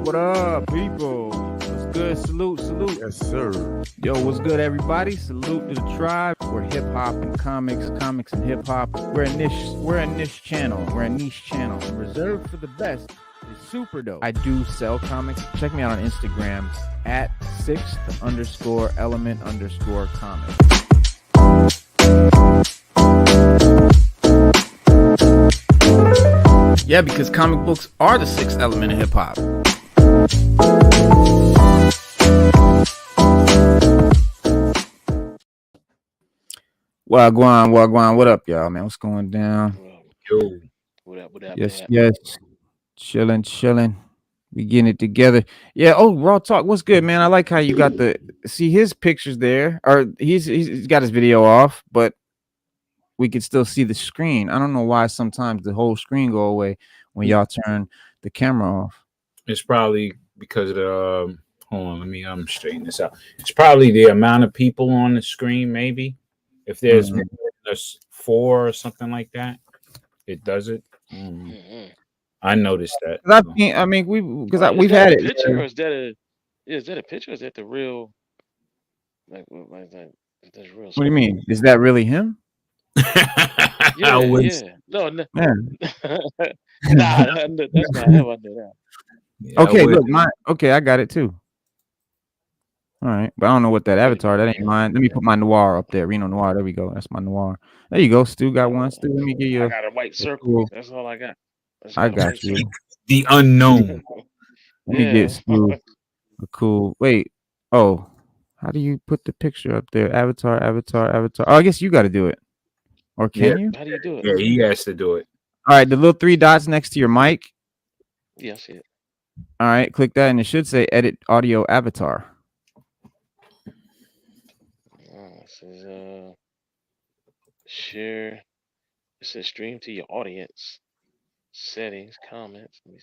What up, people? What's good? Salute. Yes, sir. Yo, what's good, everybody? Salute to the tribe. We're hip hop and comics and hip hop. We're a niche channel. Reserved for the best. It's super dope. I do sell comics. Check me out on Instagram at @6th_element_comics. Yeah, because comic books are the sixth element of hip hop. Wagwan. What up, y'all, man? What's going down? Yo. What up? Yes. Chilling. We getting it together. Yeah. Oh, Raw Talk. What's good, man? I like how you got see his pictures there, or he's got his video off, but we can still see the screen. I don't know why sometimes the whole screen go away when y'all turn the camera off. It's probably because of the hold on, let me straighten this out. It's probably the amount of people on the screen, maybe. If there's there's 4 or something like that, it does it. I noticed that. We've had it. Picture, or is that a picture? Or is that the real? Like what is that? Is that real? What do you mean? Is that really him? Yeah. No. Man. Nah, that's not him. I know that. Yeah, okay, look, I got it too. All right, but I don't know what that avatar. That ain't mine. Let me put my noir up there. Reno Noir. There we go. That's my noir. There you go. Stu got one. Stu, let me give you. I got a white circle. That's all I got. I got you. The unknown. Let me get Stu a cool. Wait. Oh, how do you put the picture up there? Avatar. Oh, I guess you got to do it. Or can you? How do you do it? Yeah, he has to do it. All right, the little 3 dots next to your mic. Yeah, I see it. All right, click that, and it should say "Edit Audio Avatar." It says share. It says stream to your audience. Settings, comments. Let me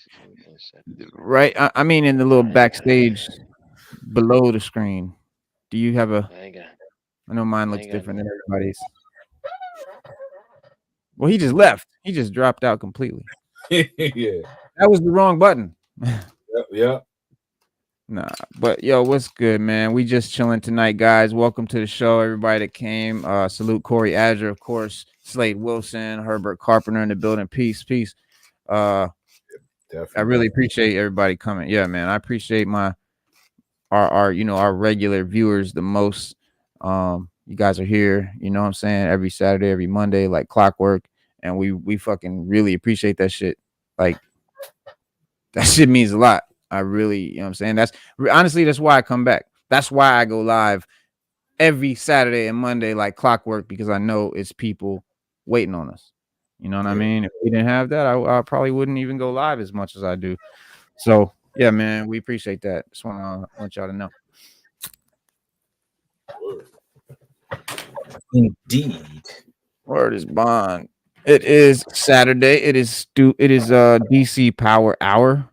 see. Right. I mean, in the little backstage below the screen. Do you have a? I know mine looks different than everybody's. Well, he just left. He just dropped out completely. Yeah. That was the wrong button. Yep. Nah, but yo, what's good, man? We just chilling tonight, guys. Welcome to the show, everybody that came. Salute Corey Adger, of course, Slade Wilson, Herbert Carpenter in the building. Peace. I really appreciate everybody coming. Yeah, man. I appreciate our regular viewers the most. You guys are here, you know what I'm saying, every Saturday, every Monday, like clockwork, and we fucking really appreciate that shit. Like, that shit means a lot. I really, you know what I'm saying? That's why I come back. That's why I go live every Saturday and Monday like clockwork, because I know it's people waiting on us. You know what I mean? If we didn't have that, I probably wouldn't even go live as much as I do. So yeah, man, we appreciate that. Just want y'all to know. Indeed. Word is bond. It is Saturday. It is DC Power Hour.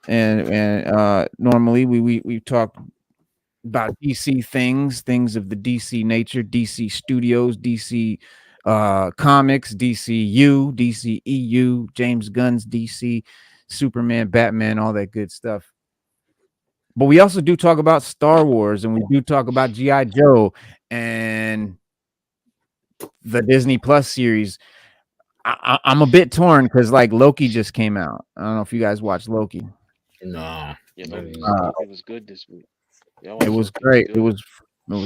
And normally we talk about DC things of the DC nature, DC Studios, DC Comics, DCU, DCEU, James Gunn's DC, Superman, Batman, all that good stuff. But we also do talk about Star Wars, and we do talk about G.I. Joe and the Disney Plus series. I'm a bit torn because like Loki just came out. I don't know if you guys watched Loki. No. Yeah, it was good this week. It was great. It was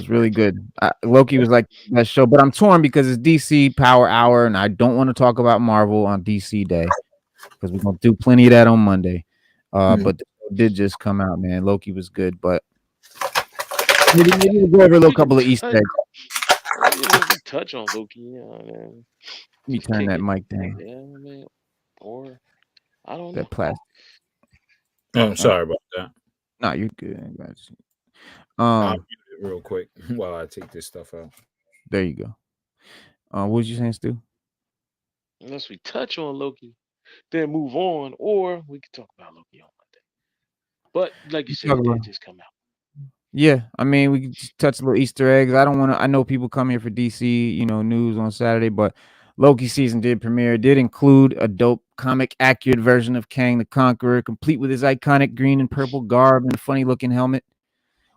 really good. Loki was like that show, but I'm torn because it's DC Power Hour, and I don't want to talk about Marvel on DC Day because we're gonna do plenty of that on Monday. But the show did just come out, man. Loki was good, but maybe we'll go over a little couple of Easter eggs. Touch on Loki, man. Let me turn that mic down. Yeah, man. Or I don't know. That plastic. Oh, I'm sorry about that. No, you're good. I'll mute it real quick while I take this stuff out. There you go. What was you saying, Stu? Unless we touch on Loki, then move on, or we can talk about Loki on Monday. But like you said, it did just come out. Yeah, I mean, we can touch a little Easter eggs. I know people come here for DC, news on Saturday, but Loki season did premiere. Did include a dope comic accurate version of Kang the Conqueror, complete with his iconic green and purple garb and a funny looking helmet.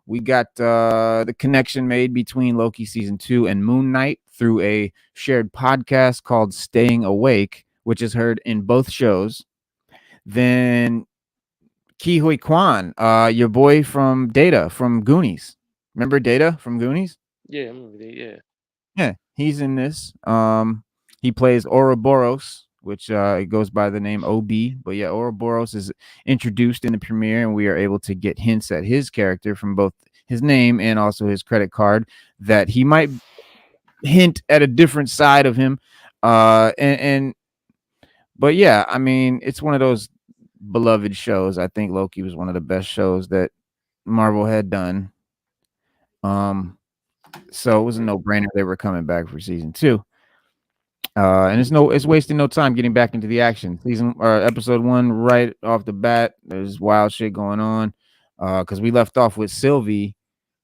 We got the connection made between Loki season 2 and Moon Knight through a shared podcast called Staying Awake, which is heard in both shows. Then Ki Hui Kwan, your boy from Data from Goonies. Remember Data from Goonies? Yeah, I remember that. Yeah. Yeah, he's in this. He plays Ouroboros, which it goes by the name OB. But yeah, Ouroboros is introduced in the premiere, and we are able to get hints at his character from both his name and also his credit card that he might hint at a different side of him. But yeah, I mean, it's one of those beloved shows. I think Loki was one of the best shows that Marvel had done. So it was a no-brainer they were coming back for season 2. And it's wasting no time getting back into the action. Season or episode 1 right off the bat. There's wild shit going on. Because we left off with Sylvie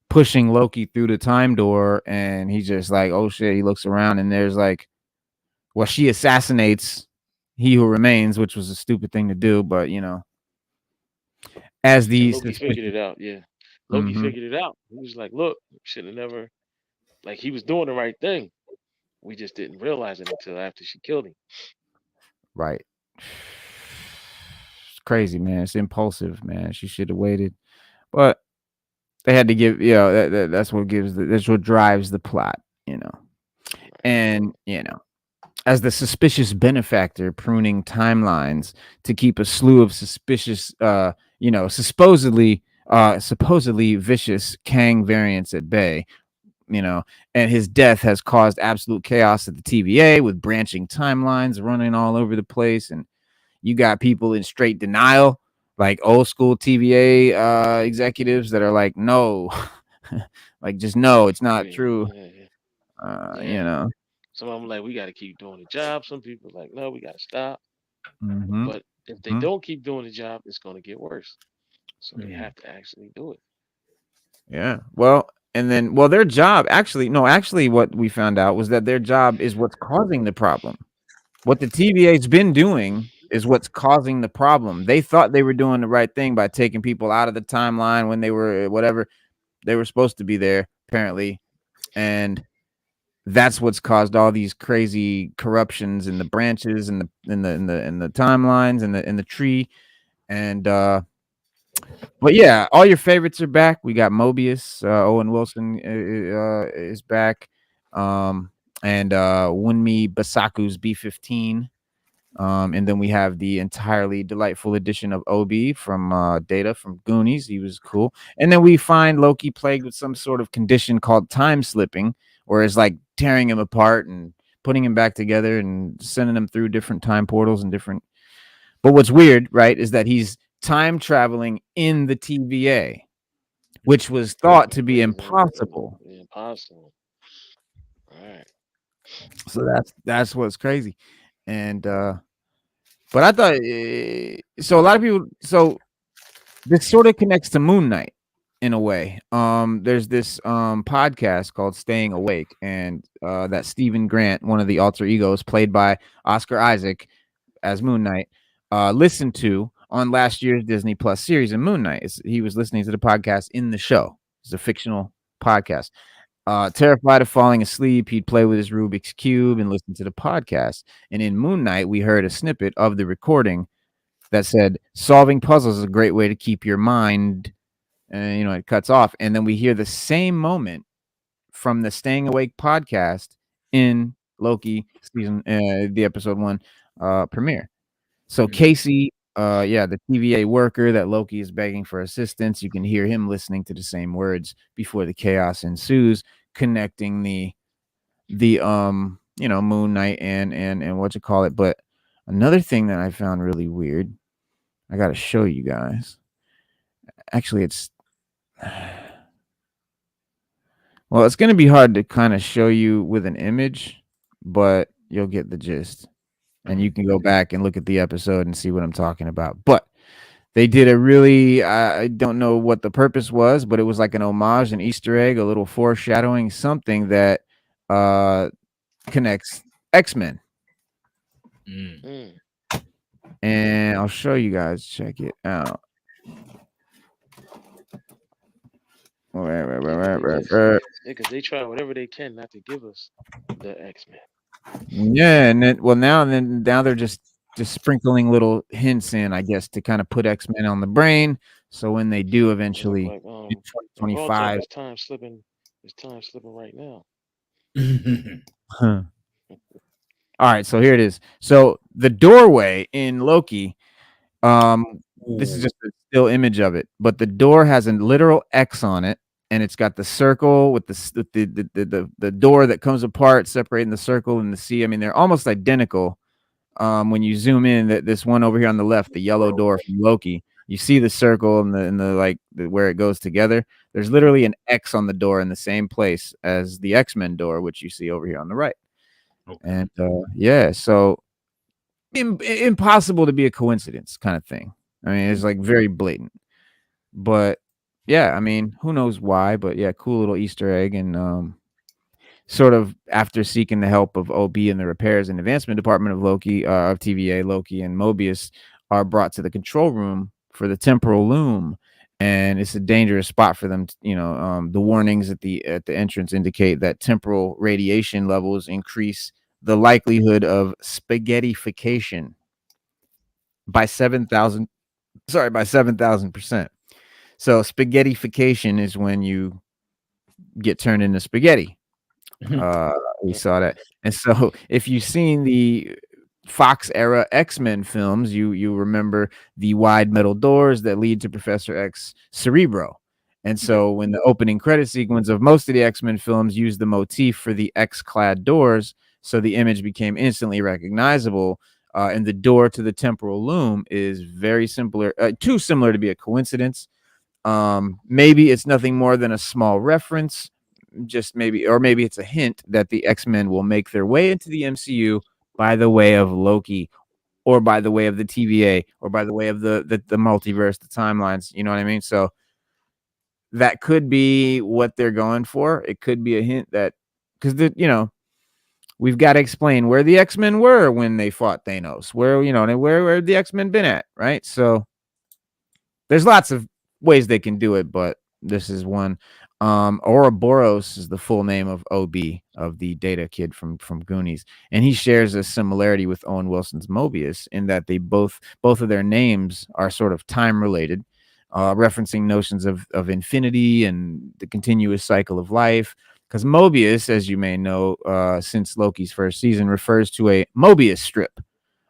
pushing Loki through the time door, and he's just like, oh shit. He looks around, and there's like, well, she assassinates He Who Remains, which was a stupid thing to do, but you know, as And the Loki figured it out. Yeah. Loki figured it out. He was like, look, should have never, like, he was doing the right thing. We just didn't realize it until after she killed him. Right. It's crazy, man. It's impulsive, man. She should have waited, but they had to give. You know, that's what that's what drives the plot. You know, and you know, as the suspicious benefactor pruning timelines to keep a slew of suspicious, you know, supposedly vicious Kang variants at bay. You know, and his death has caused absolute chaos at the TVA with branching timelines running all over the place, and you got people in straight denial, like old school TVA executives that are like, no, like just no, it's not true. You know, some of them like, we got to keep doing the job. Some people like, no, we got to stop. mm-hmm. But if they don't keep doing the job, it's going to get worse. So they have to actually do it. Yeah. Well, and then, well, their job actually, what we found out was that their job is what's causing the problem. What the TVA's been doing is what's causing the problem. They thought they were doing the right thing by taking people out of the timeline when they were whatever they were supposed to be there, apparently, and that's what's caused all these crazy corruptions in the branches and the timelines and the tree, and but yeah, all your favorites are back. We got Mobius, Owen Wilson is back, and Wunmi Basaku's B-15. And then we have the entirely delightful edition of OB from Data from Goonies. He was cool. And then we find Loki plagued with some sort of condition called time slipping, where it's like tearing him apart and putting him back together and sending him through different time portals and different. But what's weird, right, is that he's time traveling in the TVA, which was thought to be impossible. Impossible. All right. So that's what's crazy. And but I thought so a lot of people, so this sort of connects to Moon Knight in a way. There's this podcast called Staying Awake, and that Stephen Grant, one of the alter egos played by Oscar Isaac as Moon Knight, listened to on last year's Disney Plus series of Moon Knight. He was listening to the podcast in the show. It's a fictional podcast. Terrified of falling asleep, he'd play with his Rubik's Cube and listen to the podcast. And in Moon Knight, we heard a snippet of the recording that said, solving puzzles is a great way to keep your mind, and you know, it cuts off. And then we hear the same moment from the Staying Awake podcast in Loki season, the episode 1 premiere. So Casey, the TVA worker that Loki is begging for assistance, you can hear him listening to the same words before the chaos ensues, connecting the Moon Knight and what you call it. But another thing that I found really weird, I got to show you guys. Actually, it's well, it's going to be hard to kind of show you with an image, but you'll get the gist. And you can go back and look at the episode and see what I'm talking about. But they did a really, I don't know what the purpose was, but it was like an homage, an Easter egg, a little foreshadowing, something that connects X-Men And I'll show you guys. Check it out. Yeah, because they try whatever they can not to give us the X-Men. Yeah, and then now they're just sprinkling little hints in, I guess, to kind of put X-Men on the brain. So when they do eventually Like in all talk 2025, is time slipping. It's time slipping right now. all right, so here it is. So the doorway in Loki, this is just a still image of it, but the door has a literal X on it, and it's got the circle with the door that comes apart, separating the circle and the C. I mean, they're almost identical. When you zoom in, that this one over here on the left, the yellow door from Loki, you see the circle and the like where it goes together. There's literally an X on the door in the same place as the X-Men door, which you see over here on the right. Okay. And yeah, so impossible to be a coincidence kind of thing. I mean, it's like very blatant. But yeah, I mean, who knows why? But yeah, cool little Easter egg. And sort of after seeking the help of OB in the repairs and advancement department of Loki, of TVA, Loki and Mobius are brought to the control room for the temporal loom, and it's a dangerous spot for them. The warnings at the entrance indicate that temporal radiation levels increase the likelihood of spaghettification by 7,000. Sorry, by 7,000%. So spaghettification is when you get turned into spaghetti. We saw that. And so if you've seen the Fox era X-Men films, you remember the wide metal doors that lead to Professor X Cerebro. And so when the opening credit sequence of most of the X-Men films used the motif for the X-clad doors, so the image became instantly recognizable. And the door to the temporal loom is very similar, too similar to be a coincidence. Maybe it's nothing more than a small reference, just maybe, or maybe it's a hint that the X-Men will make their way into the MCU by the way of Loki, or by the way of the TVA, or by the way of the multiverse, the timelines. You know what I mean? So that could be what they're going for. It could be a hint that, because we've got to explain where the X-Men were when they fought Thanos. Where the X-Men been at, right? So there's lots of ways they can do it, but this is one. Ouroboros is the full name of OB, of the Data kid from Goonies, and he shares a similarity with Owen Wilson's Mobius in that they both of their names are sort of time related, referencing notions of infinity and the continuous cycle of life. Because Mobius, as you may know, since Loki's first season, refers to a Mobius strip.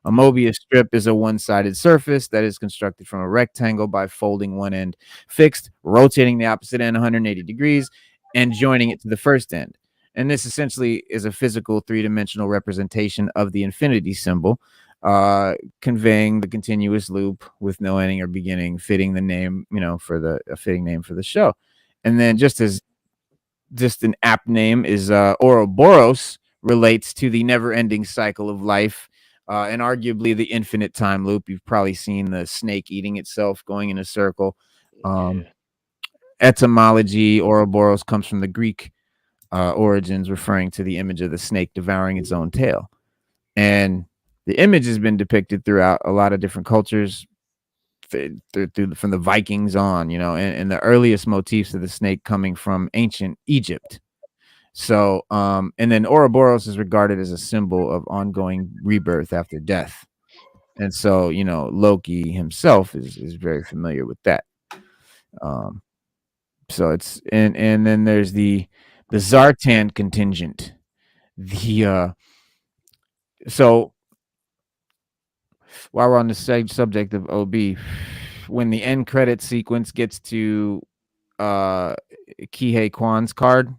A Mobius strip is a one-sided surface that is constructed from a rectangle by folding one end fixed, rotating the opposite end 180 degrees, and joining it to the first end. And this essentially is a physical three-dimensional representation of the infinity symbol, conveying the continuous loop with no ending or beginning, fitting the name, a fitting name for the show. And then just an apt name is Ouroboros, relates to the never-ending cycle of life. And arguably the infinite time loop. You've probably seen the snake eating itself, going in a circle. Etymology, Ouroboros comes from the Greek origins, referring to the image of the snake devouring its own tail. And the image has been depicted throughout a lot of different cultures, from the Vikings on, and the earliest motifs of the snake coming from ancient Egypt. So, and then Ouroboros is regarded as a symbol of ongoing rebirth after death. And so, Loki himself is very familiar with that. So it's, and then there's the Zartan contingent. So while we're on the subject of OB, when the end credit sequence gets to Kihei Kwan's card,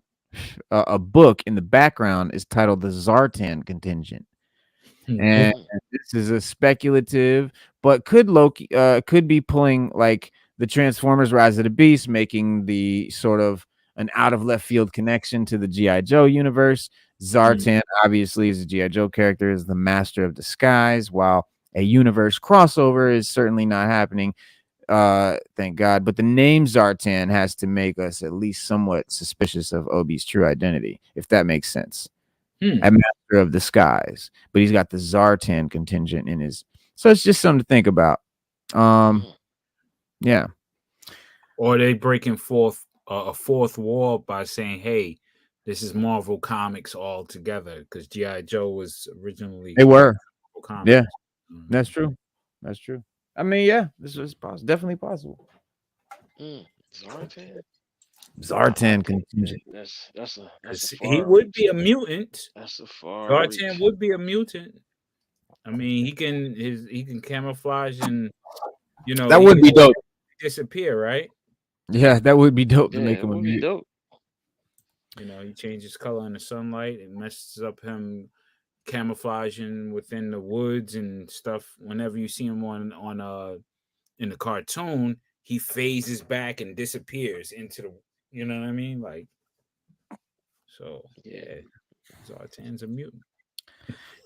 a book in the background is titled the Zartan Contingent. And this is a speculative, but could be pulling like the Transformers Rise of the Beast, making the sort of an out of left field connection to the G.I. Joe universe. Zartan obviously is a G.I. Joe character, is the master of disguise, while a universe crossover is certainly not happening. Thank God. But the name Zartan has to make us at least somewhat suspicious of Obi's true identity, if that makes sense. a master of the skies, but he's got the Zartan contingent in his. So it's just something to think about. Yeah. Or they breaking forth a fourth wall by saying, "Hey, this is Marvel Comics all together," because GI Joe was originally They were. Marvel Comics. Yeah, that's true. That's true. I mean, yeah, this is possible. Definitely possible. Zartan. Zartan contingent. That's a He far would reach. be a mutant. That's a far Zartan reach. would be a mutant. I mean, he can camouflage and That he would can be dope. disappear, right? Yeah, that would be dope to Yeah, make it him a would be mute. dope. He changes color in the sunlight. It messes up him camouflaging within the woods and stuff. Whenever you see him on in the cartoon, he phases back and disappears into the. You know what I mean? Like, so yeah, Zartan's a mutant.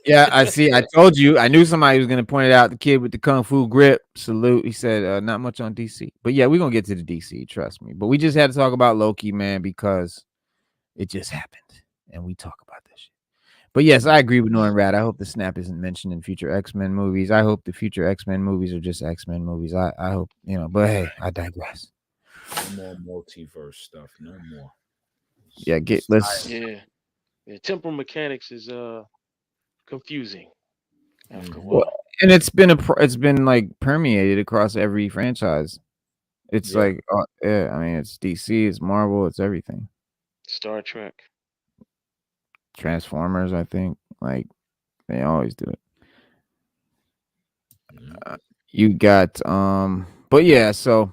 Yeah, I see. I told you. I knew somebody was gonna point it out. The kid with the kung fu grip. Salute. He said, "Not much on DC, but yeah, we're gonna get to the DC. Trust me. But we just had to talk about Loki, man, because it just happened, and we talk about this shit. But yes, I agree with Norman Rad. I hope the snap isn't mentioned in future X-Men movies. I hope the future X-Men movies are just X-Men movies. I hope, but hey, I digress. No more multiverse stuff. No more. Yeah, let's. Yeah, temporal mechanics is confusing after a Well, while. and it's been like permeated across every franchise. It's like, yeah, I mean, it's DC, it's Marvel, it's everything. Star Trek, Transformers, I think, like they always do it. You got, but yeah, so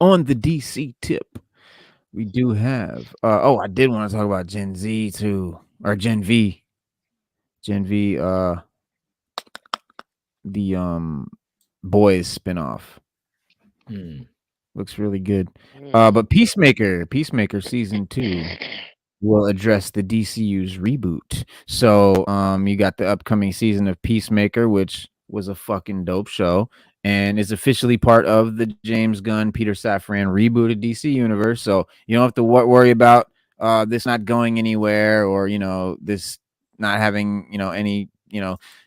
on the DC tip, we do have. I did want to talk about Gen Z too, or Gen V. Gen V. The Boys spinoff looks really good. But Peacemaker season 2 will address the DCU's reboot. So you got the upcoming season of Peacemaker, which was a fucking dope show, and is officially part of the James Gunn, Peter Safran rebooted DC universe. So you don't have to worry about this not going anywhere, or this not having any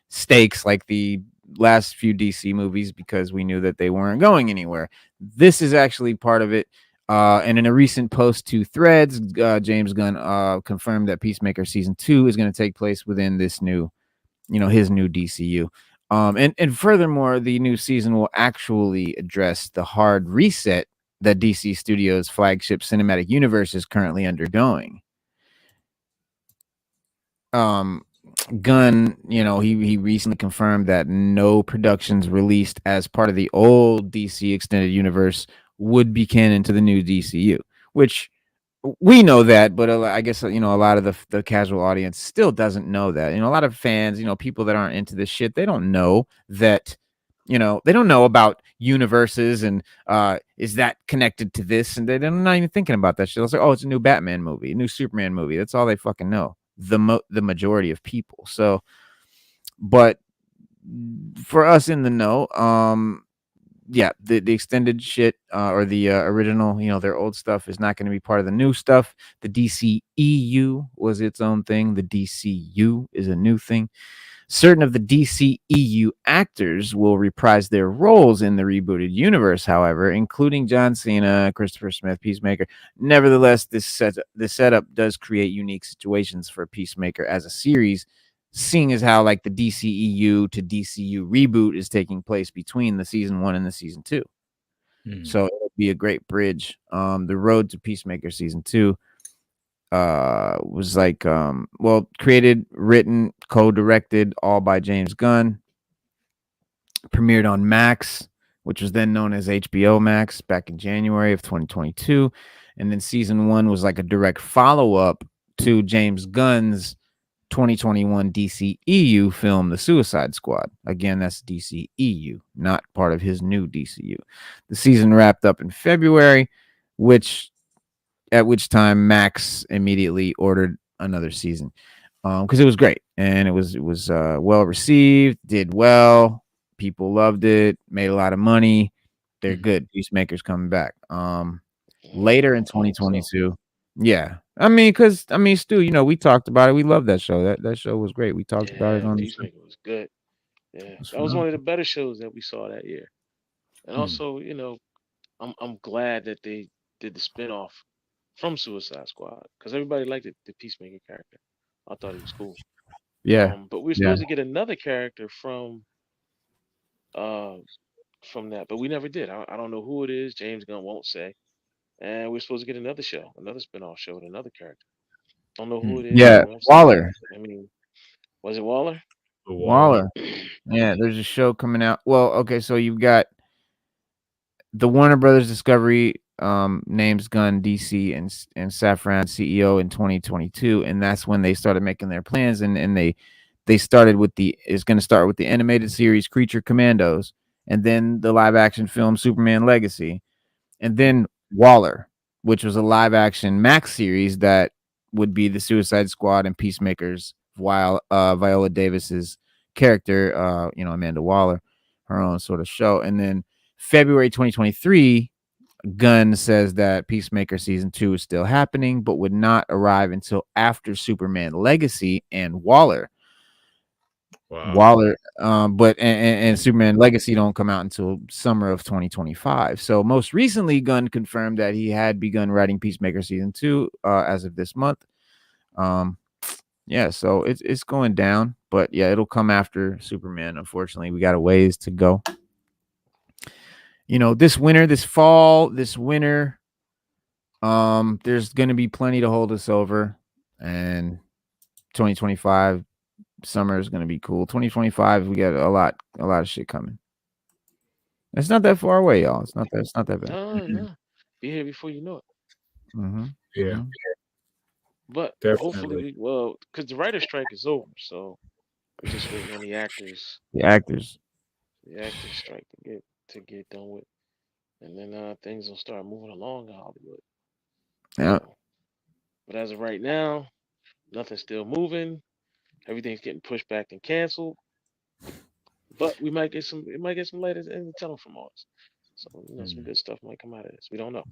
stakes like the last few DC movies, because we knew that they weren't going anywhere. This is actually part of it. And in a recent post to Threads, James Gunn confirmed that Peacemaker season 2 is going to take place within this new, his new DCU. And furthermore, the new season will actually address the hard reset that DC Studios' flagship cinematic universe is currently undergoing. Gunn, he recently confirmed that no productions released as part of the old DC extended universe would be canon to the new DCU, which we know that, but I guess a lot of the casual audience still doesn't know that. A lot of fans, people that aren't into this shit, they don't know that. They don't know about universes and is that connected to this, and they're not even thinking about that shit. It's like, oh, it's a new Batman movie, a new Superman movie. That's all they fucking know. The majority of people. So, but for us in the know, yeah, the extended shit or the original, their old stuff is not going to be part of the new stuff. The DCEU was its own thing. The DCU is a new thing. Certain of the DCEU actors will reprise their roles in the rebooted universe, however, including John Cena, Christopher Smith, Peacemaker. Nevertheless, this setup does create unique situations for Peacemaker as a series, seeing as how like the DCEU to DCU reboot is taking place between the season 1 and the season 2. So it'll be a great bridge. The road to Peacemaker season 2 was like created, written, co-directed all by James Gunn. Premiered on Max, which was then known as HBO Max, back in January of 2022. And then season 1 was like a direct follow-up to James Gunn's 2021 DCEU film, The Suicide Squad. Again, that's DCEU, not part of his new DCU. The season wrapped up in February, at which time Max immediately ordered another season because it was great, and it was well received, did well, people loved it, made a lot of money. They're good. Peacemaker's coming back. Later in 2022, Yeah. Because Stu, we talked about it. We love that show. That show was great. We talked about it Yeah, on the show. Peacemaker was good. Yeah, It was that was one of the phenomenal. better shows that we saw that year. And Hmm. also, I'm glad that they did the spinoff from Suicide Squad because everybody liked the Peacemaker character. I thought he was cool. Yeah. But we were Yeah. supposed to get another character uh from that, but we never did. I don't know who it is. James Gunn won't say. And we're supposed to get another show, another spinoff show with another character. Don't know who Hmm. it is. Yeah. Won't say. Waller. I mean, was it Waller? The Waller. Waller. Yeah, there's a show coming out. Well, okay, so you've got the Warner Brothers Discovery names Gunn DC and Safran CEO in 2022, and that's when they started making their plans, and they started with it's going to start with the animated series Creature Commandos, and then the live action film Superman Legacy, and then Waller, which was a live action Max series that would be the Suicide Squad and Peacemakers, while Viola Davis's character, Amanda Waller, her own sort of show, and then February 2023, Gunn says that Peacemaker season 2 is still happening, but would not arrive until after Superman Legacy and Waller. Wow. Waller, but and Superman Legacy don't come out until summer of 2025. So most recently, Gunn confirmed that he had begun writing Peacemaker season 2 as of this month. Yeah, so it's going down, but yeah, it'll come after Superman. Unfortunately, we got a ways to go. This winter, this fall, this winter, there's gonna be plenty to hold us over, and 2025 summer is gonna be cool. 2025, we got a lot of shit coming. It's not that far away, y'all. It's not that bad. No, no. Be here before you know it. Mm-hmm. Yeah, Mm-hmm. But hopefully definitely. because the writer strike is over, so we're just waiting on The actors. the actors strike to get done with, and then things will start moving along in Hollywood. Yeah. So, but as of right now, nothing's still moving. Everything's getting pushed back and canceled. But it might get some light in the tunnel from Mars. So some good stuff might come out of this. We don't know.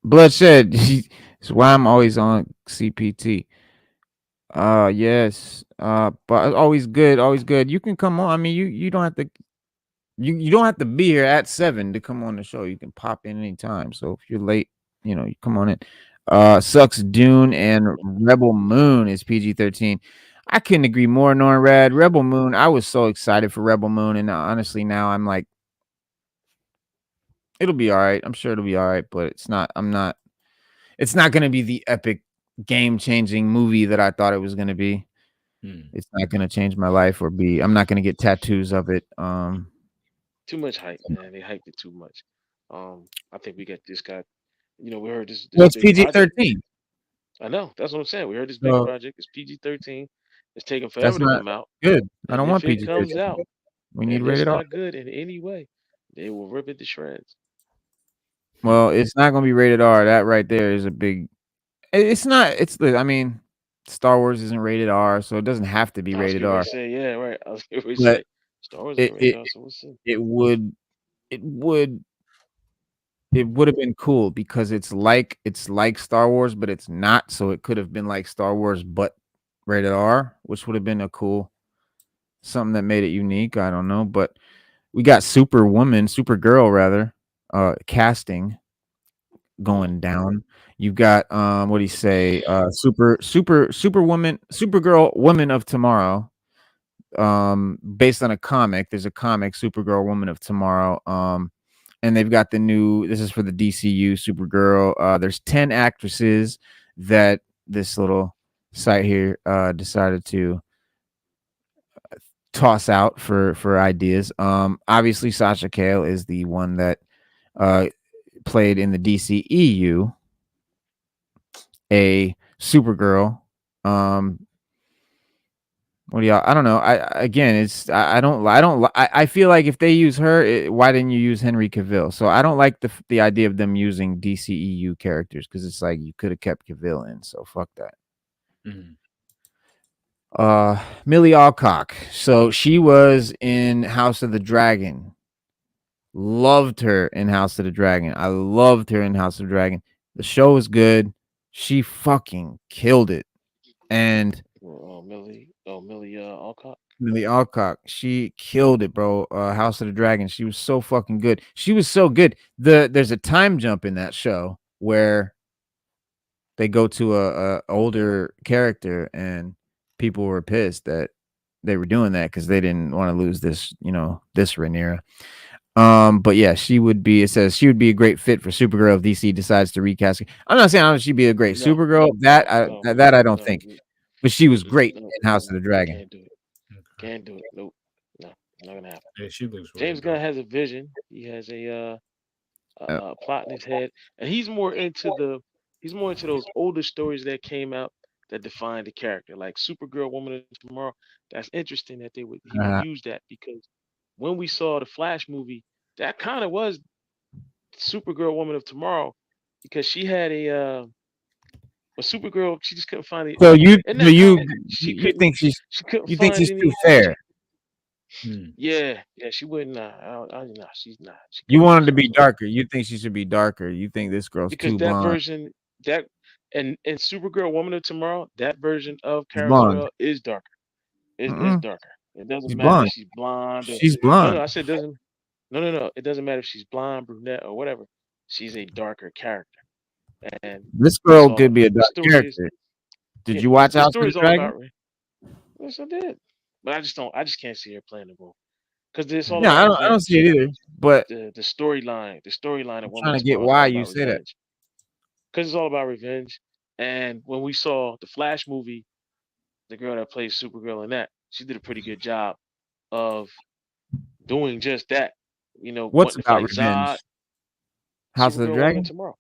Bloodshed. That's why I'm always on CPT. Yes. But always good, always good. You can come on. You don't have to you don't have to be here at 7 to come on the show. You can pop in anytime. So if you're late, you come on in. Sucks Dune and Rebel Moon is PG-13. I couldn't agree more, Norrad. Rebel Moon, I was so excited for Rebel Moon, and honestly now I'm like, it'll be all right. I'm sure it'll be all right, but it's not going to be the epic game-changing movie that I thought it was going to be. It's not going to change my life I'm not going to get tattoos of it. Too much hype, man. They hyped it too much. I think this got. We heard this Well, it's big project. PG-13. I know. That's what I'm saying. We heard this big So project. It's PG-13. It's taking that's forever to not come out. good. I And don't if want it comes PG-13. out We need and it's rated R. not good in any way, they will rip it to shreds. Well, it's not going to be rated R. That right there is a big. It's not. Star Wars isn't rated R, so it doesn't have to be I was rated getting ready R. to say, yeah, right. I was getting ready to But say, Star Wars it ain't rated it R, so we'll see. it would it would it would have been cool because it's like Star Wars, but it's not. So it could have been like Star Wars, but rated R, which would have been a cool something that made it unique. I don't know, but we got Supergirl rather, casting going down. You've got what do you say? Supergirl, Woman of Tomorrow. Based on a comic. There's a comic, Supergirl, Woman of Tomorrow. And they've got this is for the DCU Supergirl. There's 10 actresses that this little site here decided to toss out for ideas. Obviously Sasha Cale is the one that played in the DCEU a Supergirl. What do y'all? I don't know. I feel like if they use her, why didn't you use Henry Cavill? So I don't like the idea of them using DCEU characters because it's like you could have kept Cavill in. So fuck that. Millie Alcock. So she was in House of the Dragon. Loved her in House of the Dragon. I loved her in House of the Dragon. The show was good. She fucking killed it. And Millie Alcott. Millie Alcock, she killed it, bro. House of the Dragon. She was so fucking good. She was so good. There's a time jump in that show where they go to a older character, and people were pissed that they were doing that because they didn't want to lose this, this Rhaenyra. But yeah, she would be. It says she would be a great fit for Supergirl if DC decides to recast. I'm not saying she'd be a great No, Supergirl. That I don't think. But she was great no, in House of the Dragon. can't do it. Can't do it. Nope. No, not gonna happen. Yeah, she looks really James good. Gunn has a vision. He has Uh, a plot in his head, and he's more into those older stories that came out that defined the character, like Supergirl, Woman of Tomorrow. That's interesting that he would uh, use that because when we saw the Flash movie, that kind of was Supergirl, Woman of Tomorrow, because she had a Supergirl. She just couldn't find it. so you In so that you comic, you think she couldn't you think find she's too any. fair? Yeah, she wouldn't. Nah, she's not. She You couldn't want do her to be something like that darker. You think she should be darker. You think this girl's because too that blonde. version that and Supergirl, Woman of Tomorrow, that version of She's Kara blonde. Zor-El is darker. Is Mm-mm. darker. It doesn't She's matter if blonde. she's blonde or She's no. blonde. I said it doesn't. No. It doesn't matter if she's blonde, brunette, or whatever. She's a darker character, and This that's girl all. could be a The dark story is character. Did yeah. you watch The House of story the is all Dragon? about. Yes, I did, but I just don't. I just can't see her playing the role because it's all Yeah, about I don't see revenge. it either. But The storyline I'm of Woman trying of to get Tomorrow is why all you about say that. revenge because it's all about revenge. And when we saw the Flash movie, the girl that plays Supergirl in that, she did a pretty good job of doing just that. What's Wanting to about fight Zod, revenge? House of the Supergirl, Woman of Dragon? Tomorrow.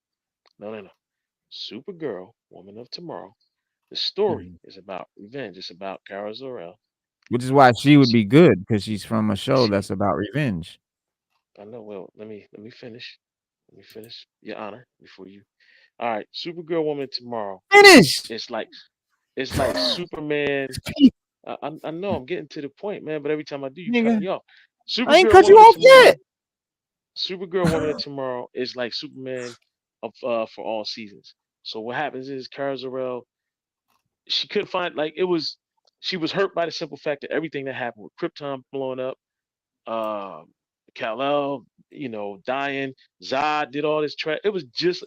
No. Supergirl, Woman of Tomorrow. The story is about revenge. It's about Kara Zor-El. Which is why she would She, be good because she's from a show she. that's about revenge. I know. Well, let me finish. Let me finish, Your Honor, before you. All right, Supergirl, Woman of Tomorrow. Finish. It's like Superman. I know I'm getting to the point, man, but every time I do, you cut Nigga, me off. I ain't Supergirl, cut you Woman of off yet. Tomorrow. Supergirl, Woman of Tomorrow is like Superman of for all seasons. So what happens is Kara Zor-El, she couldn't find like it was. She was hurt by the simple fact that everything that happened with Krypton blowing up, uh, Kal-El, dying, Zod did all this. It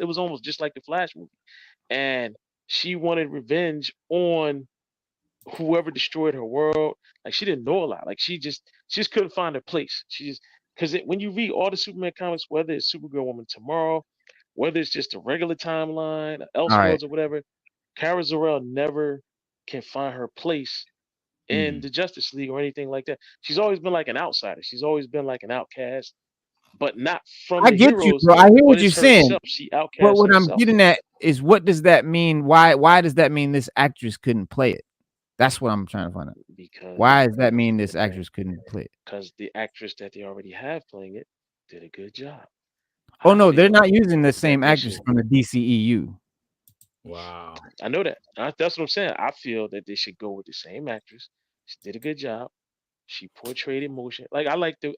was almost just like the Flash movie, and she wanted revenge on whoever destroyed her world. Like she didn't know a lot. Like she just couldn't find her place. She just because when you read all the Superman comics, whether it's Supergirl, Woman Tomorrow, whether it's just a regular timeline, All right. Elseworlds or whatever, Kara Zor-El never can find her place in the Justice League or anything like that. She's always been like an outsider. She's always been like an outcast, but not from I the get you, heroes, bro. I hear but what you're it's saying. herself. She But outcasts what I'm herself getting at is what does that mean? Why does that mean this actress couldn't play it? That's what I'm trying to find out. because Why does that mean this the actress couldn't play it? the actress that they already have playing it did a good job. Oh I no, they're feel not using the that same they actress should. from the DCEU. Wow. I know that. That's what I'm saying. I feel that they should go with the same actress. She did a good job. She portrayed emotion. Like I like the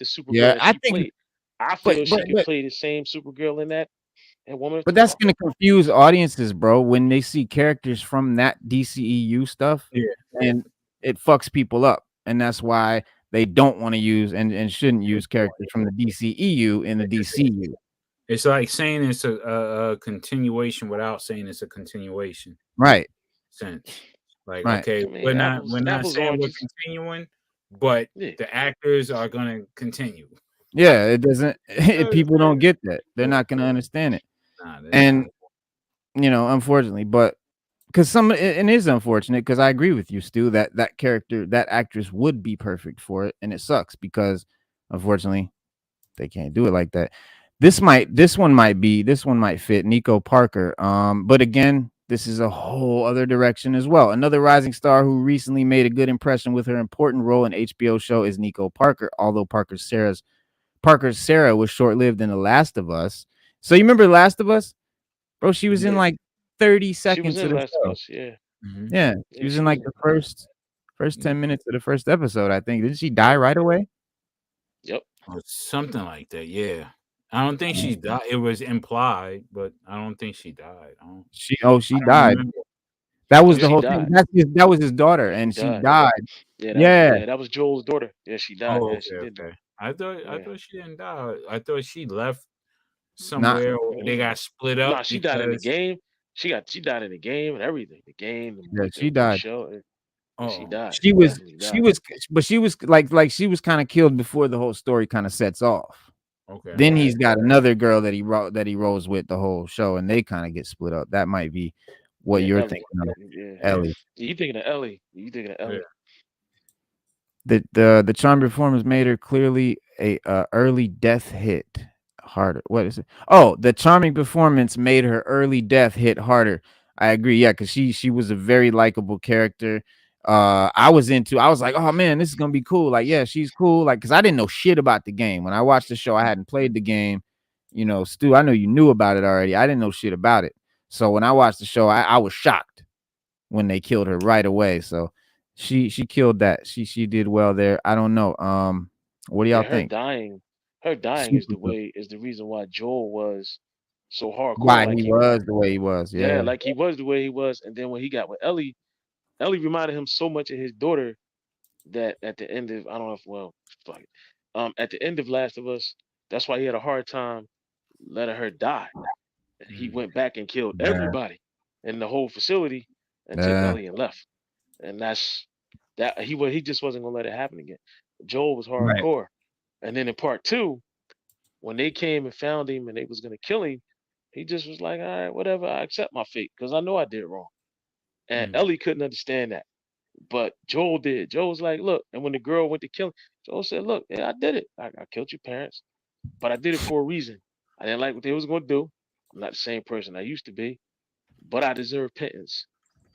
Supergirl Yeah, that I she think, played. I but feel but she could but play the same Supergirl in that and Woman of but that's Tomorrow. gonna confuse audiences, bro, when they see characters from that DCEU stuff, Yeah. and it fucks people up, and that's why they don't want to use and shouldn't use characters from the DCEU in the DCU. It's like saying it's a continuation without saying it's a continuation. Right, Sense. Like, right. okay, I mean, we're not apples, saying we're oranges. continuing, but Yeah, the actors are gonna continue. Yeah, it doesn't. Nah, People don't get that. They're not gonna understand it, they're and not. unfortunately, but because it is unfortunate because I agree with you, Stu, that that character, that actress would be perfect for it, and it sucks because unfortunately they can't do it like that. This one might fit Nico Parker. But again, this is a whole other direction as well. Another rising star who recently made a good impression with her important role in HBO show is Nico Parker. Although Parker's Sarah was short-lived in The Last of Us. So you remember The Last of Us, bro? She was in yeah. like 30 She was seconds of in the Last of show. Us. Yeah, Yeah, she yeah. was She in was like in. the first 10 minutes of the first episode. I think. Didn't she die Yep, right away? yep. or something like that. Yeah, I don't think she died. It was implied, but I don't think she died. She I don't died. remember. That No, was the she whole thing. died. That was his daughter, She and she died. died. Yeah, Yeah, that was Joel's daughter. Yeah, she died. Oh, Yeah, she okay, did die. okay. I Yeah. thought she didn't die. I thought she left not somewhere, or they Mm-mm. got split Nah, up she died in the because. game. She died in the game and everything. The game, yeah, she the died. show. Yeah, she Oh, died. She She was definitely she died. was but she was like she was kind of killed before the whole story kind of sets off. okay. Then he's got another girl that he rolls with the whole show, and they kind of get split up. That might be what Yeah, you're Ellie. thinking of, Yeah. Ellie. You thinking of Ellie? You thinking of Yeah. Ellie? The charm performance made her clearly a early death hit harder. What is it? Oh, the charming performance made her early death hit harder. I agree. Yeah, because she was a very likable character. I was like, oh man, this is gonna be cool. Like, yeah, she's cool. Like, because I didn't know shit about the game when I watched the show. I hadn't played the game. You know, Stu, I know you knew about it already. I didn't know shit about it. So when I watched the show, I was shocked when they killed her right away. So she killed that. She did well there. I don't know. What do y'all Yeah, think? her dying is Super good. the reason why Joel was so hardcore Why like he he was. was the way he was. Yeah, Yeah. like he was the way he was. And then when he got with Ellie, Ellie reminded him so much of his daughter that at the end of I don't know if well, fuck it. At the end of Last of Us, that's why he had a hard time letting her die. He Mm. went back and killed Yeah. everybody in the whole facility and took Yeah. Ellie and left. And that's that he just wasn't gonna let it happen again. Joel was Right. hardcore. And then in part two, when they came and found him and they was gonna kill him, he just was like, all right, whatever, I accept my fate because I know I did wrong. And Mm. Ellie couldn't understand that. But Joel did. Joel was like, look, and when the girl went to kill him, Joel said, look, yeah, I did it. I killed your parents, but I did it for a reason. I didn't like what they was gonna do. I'm not the same person I used to be, but I deserve repentance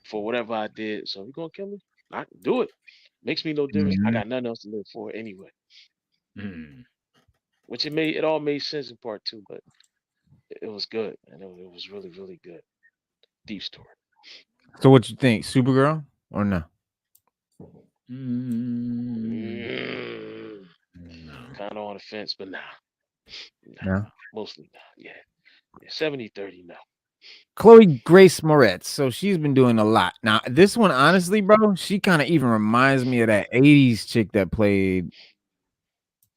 for whatever I did. So if you're gonna kill me, I can do it. Makes me no difference. I Mhm. got nothing else to live for anyway. Mm. Which it all made sense in part two, but it was good and it was really really good. Deep story. So what you think, Supergirl or no? Mm. Mm, No. kind of on the fence, but No. mostly nah. Yeah, yeah, 70-30 no. Chloe Grace Moretz. So she's been doing a lot. Now, this one, honestly, bro, she kind of even reminds me of that 80s chick that played.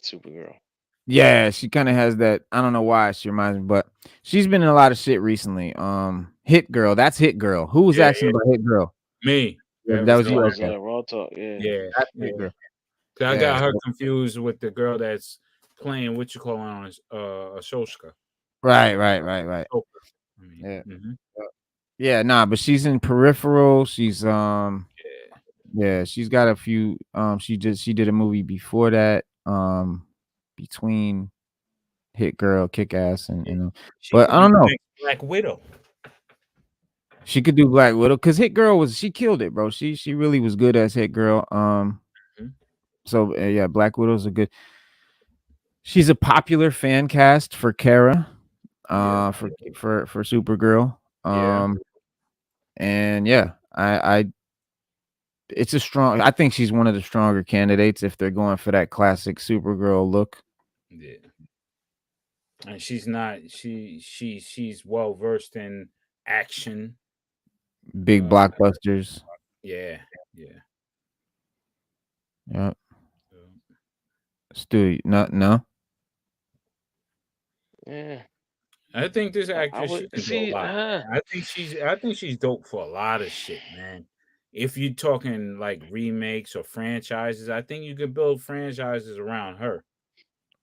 Supergirl. Yeah, she kind of has that. I don't know why she reminds me, but she's been in a lot of shit recently. Hit Girl. That's Hit Girl. Who was Yeah, asking about Hit Girl? me. Yeah, That that was was That you. doing. was Okay. raw talk. Yeah. Yeah, That's yeah. Hit Girl. 'Cause I Yeah. got her confused with the girl that's playing what you call on Ashoka. Right. Ahsoka, I mean, Yeah. mhm. Yeah, nah, but she's in Peripheral. She's Yeah. yeah, she's got a few she did a movie before that, between Hit Girl, Kick Ass and Yeah. She but could I be don't the know. next Black Widow. She could do Black Widow because Hit Girl she killed it, bro. She really was good as Hit Girl. Mhm. So yeah, Black Widow's a good. She's a popular fan cast for Kara, Yeah. for Supergirl. Yeah. And yeah, I it's a strong. I think she's one of the stronger candidates if they're going for that classic Supergirl look. Yeah. And she's not she's well versed in action. Big Uh blockbusters. yeah. Yeah. Yeah. So, Stu, no. Yeah. I think this I actress would she can do a see. lot. I think she's dope for a lot of shit, man. If you're talking like remakes or franchises, I think you could build franchises around her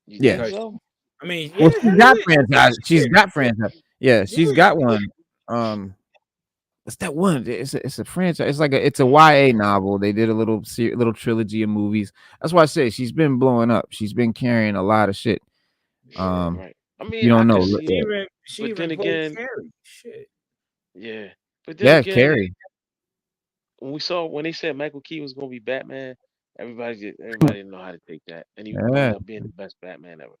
You Yeah. think because so? I mean, Well, yeah, she's hell got yeah, franchise. She's shit, got franchise. Yeah, she's yeah, got one. What's that one? It's a franchise. It's like it's a YA novel. They did a little trilogy of movies. That's why I say she's been blowing up. She's been carrying a lot of shit. Right, Um, right. I if you mean, I don't know. could see it, she but even then played again, Carrie. Shit, yeah. But then Yeah, again, Carrie. when they said Michael Keaton was gonna be Batman, everybody didn't know how to take that, and he wound Yeah, up being the best Batman ever.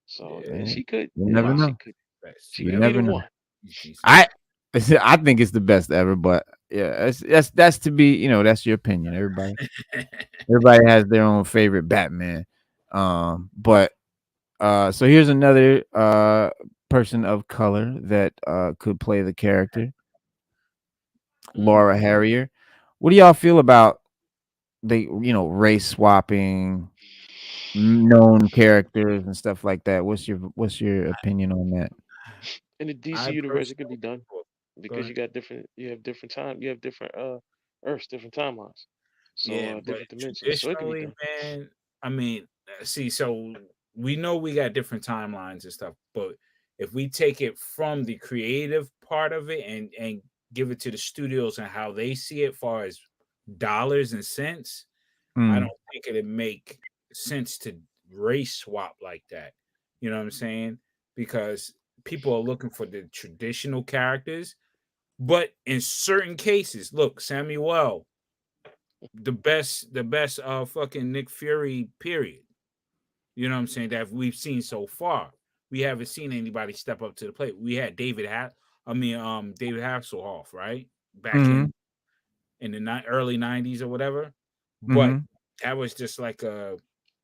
So yeah, yeah, yeah. she could, You yeah, never wow, she know. could, best, she You could be best. the never know. one. He's decent. I I think it's the best ever, but yeah, that's to be, that's your opinion. Everybody has their own favorite Batman. But So here's another person of color that could play the character, Laura Harrier. What do y'all feel about race swapping known characters and stuff like that? What's your opinion on that? In the DC I universe, it could be personally, done go because ahead. you have different time, you have different Earths, different timelines, so Yeah, but different dimensions, so it could be traditionally, done. man, I mean, see, so we know we got different timelines and stuff, but if we take it from the creative part of it and give it to the studios and how they see it, far as dollars and cents, I don't Mm, think it'd make sense to race swap like that. You know what I'm saying? Because people are looking for the traditional characters, but in certain cases, look, Samuel, the best fucking Nick Fury period. You know what I'm saying, that we've seen so far. We haven't seen anybody step up to the plate. We had David Hasselhoff, right? Back mhm, in the early 90s or whatever. But mhm. that was just like a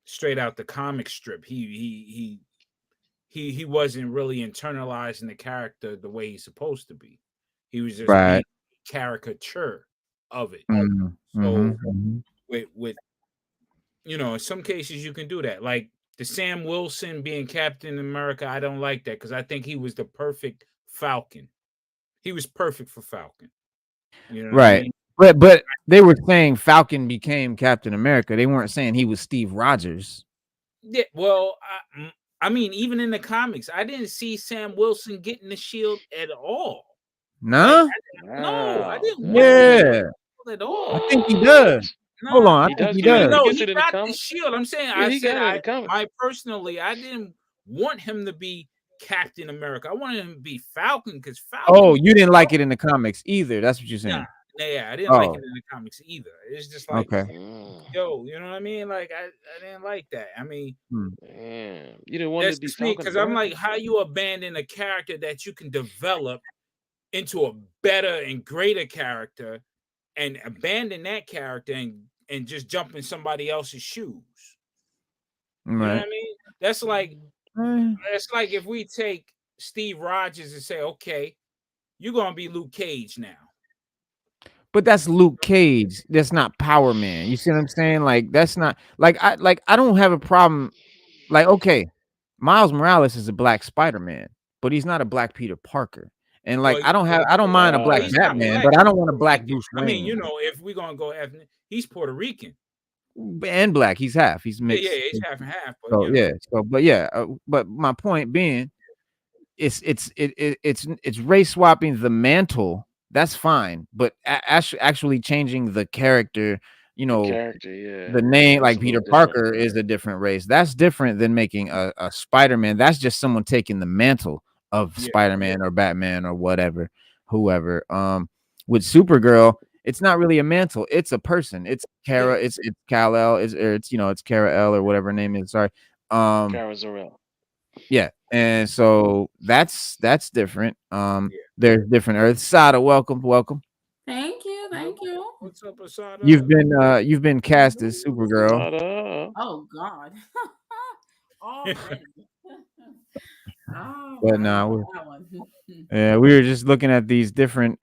straight out the comic strip. He wasn't really internalizing the character the way he's supposed to be. He was just being Right. caricature of it. Mhm, So mhm, mhm. with in some cases you can do that. Like the Sam Wilson being Captain America, I don't like that because I think he was the perfect Falcon. He was perfect for Falcon. You know what I Right. mean? But they were saying Falcon became Captain America. They weren't saying he was Steve Rogers. Yeah. Well, I mean, even in the comics, I didn't see Sam Wilson getting the shield at all. Like, Nah? no, I Wow, didn't want him to get Yeah. the shield at I all. think he what? does. Hold Nah, on, I He think does he get even it. does. He though gets he it in the got the comics. shield, I'm saying, Yeah, I he said, got it in the comics. I personally, I didn't want him to be Captain America. I wanted him to be Falcon because Oh, Falcon. you didn't like it in the comics either. That's what you're Nah, saying. yeah, I didn't like it Oh, in the comics either. It's just like, okay. Mm, yo, you know what I mean? Like, I didn't like that. I mean, Hmm. damn, you didn't want him that's to be just me Falcon because I'm America? like, how you abandon a character that you can develop into a better and greater character and abandon that character and just jump in somebody else's shoes. You know what Right. I mean? That's like Eh, that's like if we take Steve Rogers and say, okay, you're gonna be Luke Cage now. but that's Luke Cage. That's not Power Man. You see what I'm saying? Like that's not I don't have a problem. Like, okay, Miles Morales is a black Spider-Man, but he's not a black Peter Parker. And like Well, I don't mind a well, black he's Right. not Batman, black. but I He's don't want a Puerto black Rican. Bruce I mean, Wayne. if we're gonna go ethnic, he's Puerto Rican. And black. He's half. He's Yeah, yeah, mixed. he's half and half. But So yeah. So but yeah. But my point being, it's race swapping the mantle. That's fine, but actually changing the character. You The know, character, yeah, the name, that's like a little Peter different. Parker, is a different race. That's different than making a Spider-Man. That's just someone taking the mantle of yeah, Spider-Man or Batman or whatever, whoever. With Supergirl, it's not really a mantle. It's a person. It's yeah, Kara. It's Kal-El. It's Kara L or whatever her name is. Sorry. Um, Kara Zor-El. yeah. And so that's different. yeah. There's different Earths. Sada, welcome, welcome. Thank you, thank you. What's up, Asada? You've been cast as Supergirl. Sada. Oh God, already. Oh, But I don't no, know that one. yeah, we were just looking at these different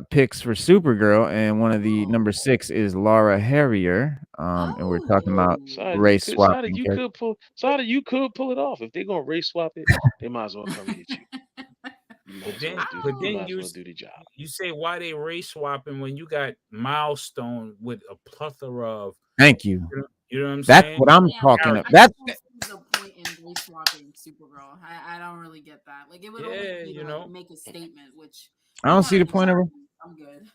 picks for Supergirl, and one of the Oh, number 6 is Laura Harrier. And we're talking about oh, race swapping character. You could pull it off. If they're gonna race swap it, they might as well come get you. But then, but You then might as well do the job. you say why they race swapping when you got Milestone with a plethora of Thank you. you know what I'm That's saying? what I'm yeah. talking about. Characters. I just That's don't see the point in race swapping Supergirl. I don't really get that. Like, it would only Yeah, be you to like know. make a statement, which I I'm don't not see the really point of it. trying. I'm good.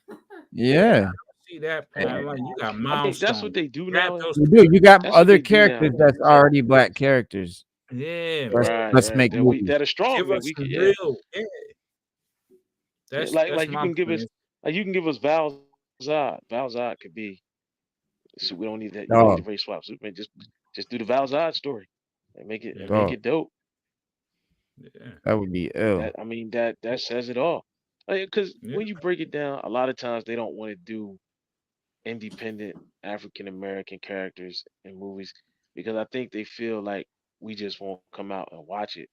Yeah, I Yeah. don't see that Eh, point. I'm like, you got I mean, that's what Milestone. they do Grab now. those You do. You got That's what other they do characters nowadays. that's already black characters. yeah, Let's man. Right, let's right. make movies. That are strong. Give That us we could, some yeah. real yeah. Yeah, That's like you my can give point. us, like you can give us Val Zod. Val Zod could be. So we don't need that. You don't need to Dog, race swap Superman. Just do the Val Zod story and make dog. it dope. Yeah, That would be ill. That I mean that says it all. Because yeah, when you break it down, a lot of times they don't want to do independent African American characters in movies because I think they feel like we just won't come out and watch it,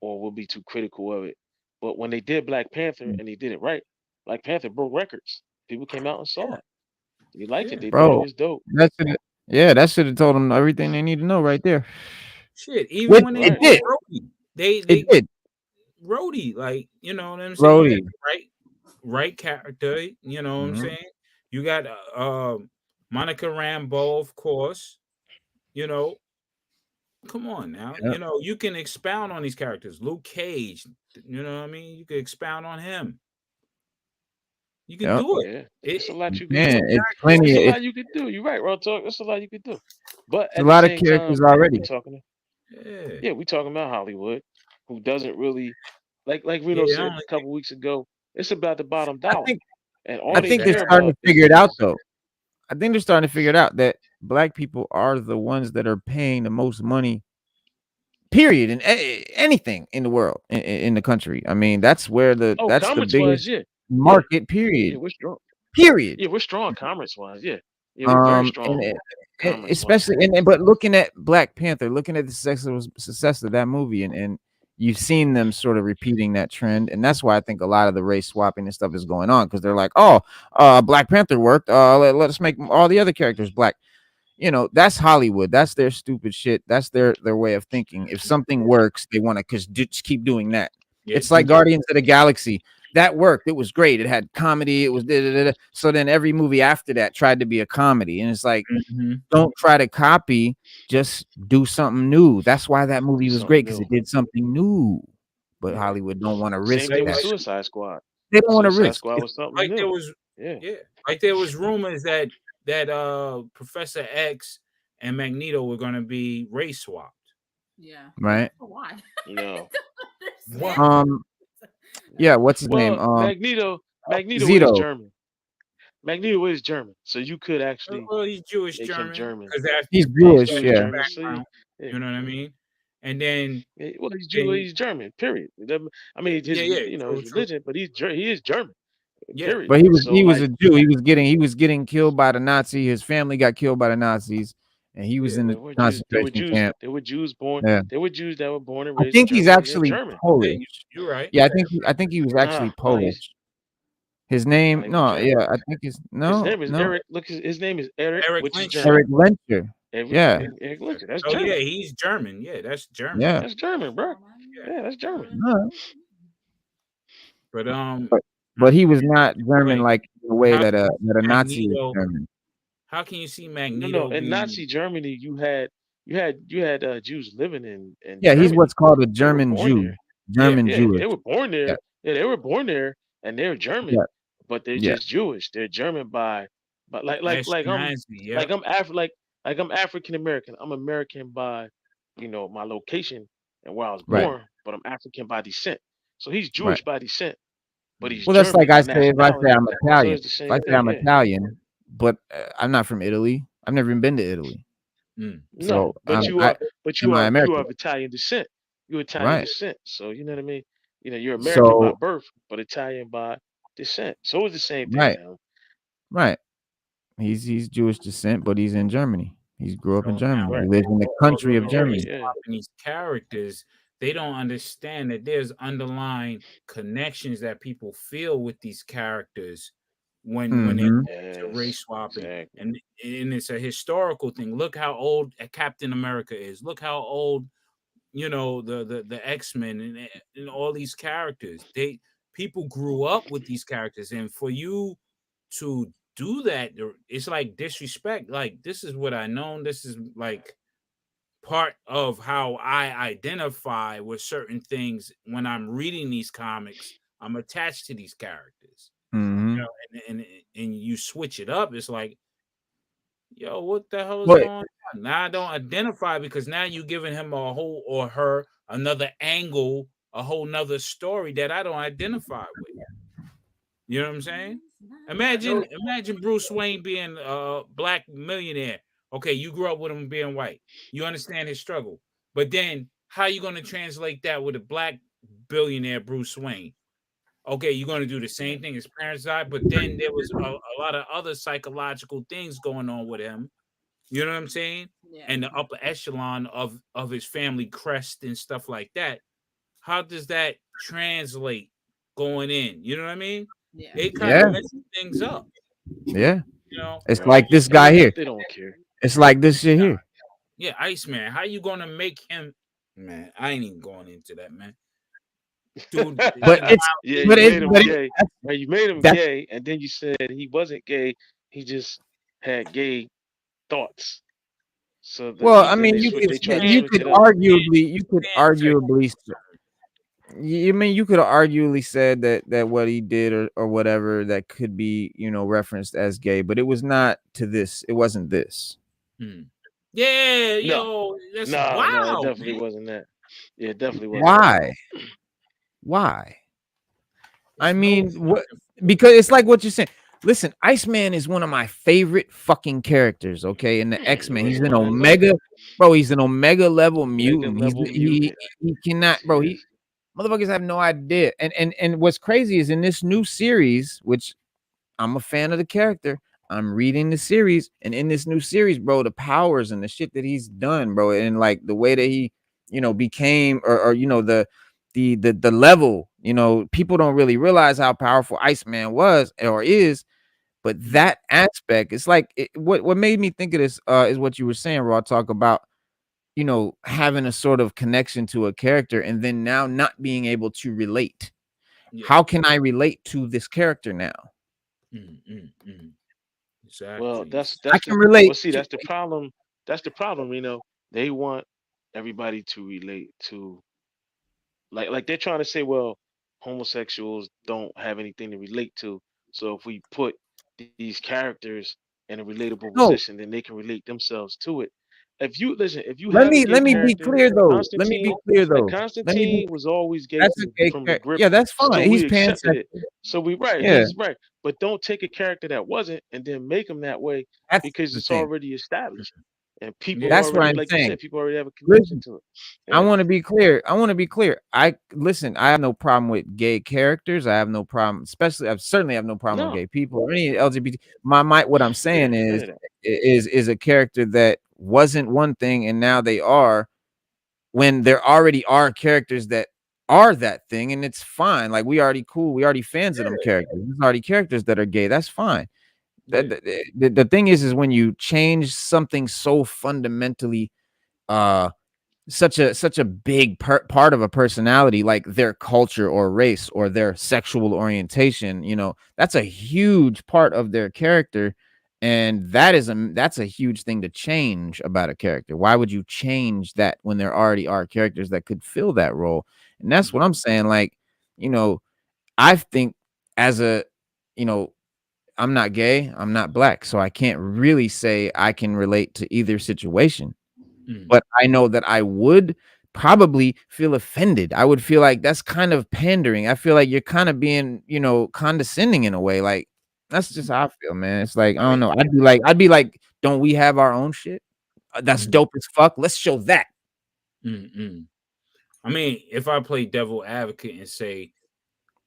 or we'll be too critical of it. But when they did Black Panther and they did it right, Black Panther broke records. People came out and saw Yeah, it. They liked it. yeah. They thought it bro. was dope. That should yeah, that should have told them everything they need to know right there. Shit, even Which when they it Right. did did. Rhodey, they It they did. Rhodey, like, you know what I'm saying. You got Rhodey. the right character. You know what I'm Mhm. saying. You got Monica Rambeau, of course. You know, come on now. Yep. You know, you can expound on these characters. Luke Cage. You know what I mean. You can expound on him. You can Yep. do it. Yeah. It's a It lot you could Man, do. it's characters. plenty. It's a It's, lot you could do. You're right, Raw Talk. It's a lot you could do. But it's a at the lot of same characters time, already. we talking Yeah, yeah, we talking about Hollywood, who doesn't really like Reno yeah. I said don't a couple weeks ago, it's about the bottom I dollar. think And I all they think they're care starting exactly. to about is figure it out is though. I think they're starting to figure it out that black people are the ones that are paying the most money. Period in anything in the world in the country. I mean, oh, that's the comments wise, biggest yeah. Yeah. market. Yeah, Period. we're strong. Period. Yeah, we're strong comments wise, yeah. Yeah, we're very And strong comments wise. especially but looking at Black Panther, looking at the success of that movie, and you've seen them sort of repeating that trend, and that's why I think a lot of the race swapping and stuff is going on because they're like, oh, Black Panther worked, let us make all the other characters black. You know, that's Hollywood. That's their stupid shit. That's their way of thinking. If something works, they want to just keep doing that. Yeah, It's like Guardians of the Galaxy. That worked. It was great. It had comedy. It was da, da, da, da. So then every movie after that tried to be a comedy, and it's like, mm-hmm. don't try to copy. Just do something new. That's why that Do movie was something great because new. it did something new. But Yeah. Hollywood don't want to Same risk thing with that. Suicide Squad. They don't want to Suicide risk. Squad was something Like there new. was, Yeah. yeah, like there was rumors that Professor X and Magneto were going to be race swapped. Yeah. Right. Why? No. What? Yeah. What's his name? Well, Magneto is Zito. German. Magneto is German. So you could actually Well, he's Jewish make him German German. because that's He's He's Jewish. Jewish Yeah. German. So background. yeah. You know what I mean? And then Yeah, well, they, he's German. Period. I mean, his yeah, his true. religion, but he is German. Yeah, Period. But So he was like, a Jew. He was getting killed by the Nazi. His family got killed by the Nazis, and he was yeah, in the there were Jews. concentration camp. There were Jews born. Yeah, There were Jews that were born and I raised in think he's Germany. They're actually German. yeah, Polish. you're right. Yeah, I think he was actually He's Polish. His name, he's no, German. yeah, I think it's His no, name is no, Eric. Look, his name is Eric, Eric which is Lynch. German. Eric Lencher. Yeah, Eric Lincoln. That's Oh yeah, German. he's German. Yeah, that's German. yeah. That's German, bro. Yeah. Yeah, that's German. No, But but he was not German like like the way how that a Nazi is Magneto? German. How can you see No. Magneto In be? Nazi Germany, you had Jews living in Yeah, he's Germany. what's called a They were German born Jew, there. Yeah, German Yeah, Jewish. they were born Yeah, there. Yeah, they were born there, and they're German, yeah, but they're yeah, just Jewish. They're German by, but Ashkenazi. Yep. like I'm African American. I'm American by, my location and where I was right, born, but I'm African by descent. So he's right. Jewish by descent, but he's Well, that's German like by I say if I say nationality. I'm So Italian. it's the If I same say thing. I'm Yeah. Italian, but I'm not from Italy. I've never even been to Italy, Mm. No, so am I you are American? of Italian descent. You're Italian Right. descent. So you know what I mean? You're American by So birth, but Italian by descent. So it's the same thing right, now. right. He's Jewish descent, but he's in Germany. He grew up So in now, Germany. He Right. lives in the country of although they're Germany. Germany, yeah. swapping these characters, they don't understand that there's underlying connections that people feel with these characters when they're Mm-hmm. going to race Yes, swapping, exactly. and it's a historical thing. Look how old Captain America is. Look how old the X-Men and all these characters. People grew up with these characters, and for you to do that, it's like disrespect. Like, this is what I know. This is like part of how I identify with certain things when I'm reading these comics. I'm attached to these characters, Mm-hmm. and you switch it up. It's like, yo, what the hell is But going on? Now I don't identify because now you're giving him a whole or her another angle, a whole nother story that I don't identify with. You know what I'm saying? Imagine Bruce Wayne being a black millionaire. Okay, you grew up with him being white. You understand his struggle. But then how you going to translate that with a black billionaire Bruce Wayne? Okay, you're going to do the same thing as parents died, but then there was a lot of other psychological things going on with him. You know what I'm saying? Yeah. and the upper echelon of his family crest and stuff like that. How does that translate going in? You know what I mean? Yeah. It kind of Yeah, messes things up, yeah. you know. It's Right. like this And guy here. they don't care. It's like this shit here. Yeah, Iceman. How you gonna make him? Man, I ain't even going into that, man. Dude, But he it's Yeah, but you it made him but it, gay. Right, you made him that's gay, and then you said he wasn't gay. He just had gay thoughts. So well, I then mean, they switch. They tried to can't switch it up. you could take. arguably you mean you could have arguably said that what he did or whatever that could be, referenced as gay, but it was not to this. It wasn't this. Hmm. Yeah, No, yo, that's no, it wow, definitely man. wasn't that. Yeah, it definitely wasn't that. Why? Why? I There's no mean, what? fucking Because it's like what you're saying. Listen, Iceman is one of my favorite fucking characters. Okay, in the X Men, he's an Mhm. Omega, bro. He's an Omega level Omega mutant. level He mutant. he cannot, Yes, he bro. is. He motherfuckers have no idea. And what's crazy is in this new series, which I'm a fan of the character. I'm reading the series, and in this new series, bro, the powers and the shit that he's done, bro, and like the way that he, became, or the level, people don't really realize how powerful Iceman was or is, but that aspect, it's like what made me think of this is what you were saying, Raw. Talk about having a sort of connection to a character, and then now not being able to relate. yeah. How can I relate to this character now? Mm, mm, mm. Well, Exactly. I that's can the relate well. See, to that's the problem. That's the problem. They want everybody to relate to like they're trying to say, well, homosexuals don't have anything to relate to. So if we put these characters in a relatable no. position, then they can relate themselves to it. If you listen, if you Let have a me gay let me be character, clear though. Let me be Constantine, clear like though. Let me be. Constantine was always gay That's a gay from the character. grip, Yeah, that's so fine. He's we accepted it. pansexual. So we right, Yeah, he's right. But don't take a character that wasn't and then make him that way that's because the it's thing. already established. And people Yeah. That's what already, I'm like you saying. said, people already have a connection Listen, to it. I Yeah. want to be clear. I want to be clear. I listen. I have no problem with gay characters. I have no problem, especially. I certainly have no problem with No. gay people or any LGBT. What I'm Yeah. saying None of that. is a character that wasn't one thing and now they are, when there already are characters that are that thing, and it's fine. Like we already cool. We already fans of them characters. There's already characters that are gay. That's fine. Yeah. The thing is when you change something so fundamentally, uh such a big part of a personality, like their culture or race or their sexual orientation, that's a huge part of their character, and that's a huge thing to change about a character. Why would you change that when there already are characters that could fill that role? And that's what I'm saying. Like, you know I think, as a you know I'm not gay, I'm not black, so I can't really say I can relate to either situation. Mm. But I know that I would probably feel offended. I would feel like that's kind of pandering. I feel like you're kind of being, condescending in a way. Like, that's just how I feel, man. It's like, I I don't mean, know. I'd be like, don't we have our own shit? That's mm, dope as fuck. Let's show that. mm, mm. I mean, if I play devil advocate and say,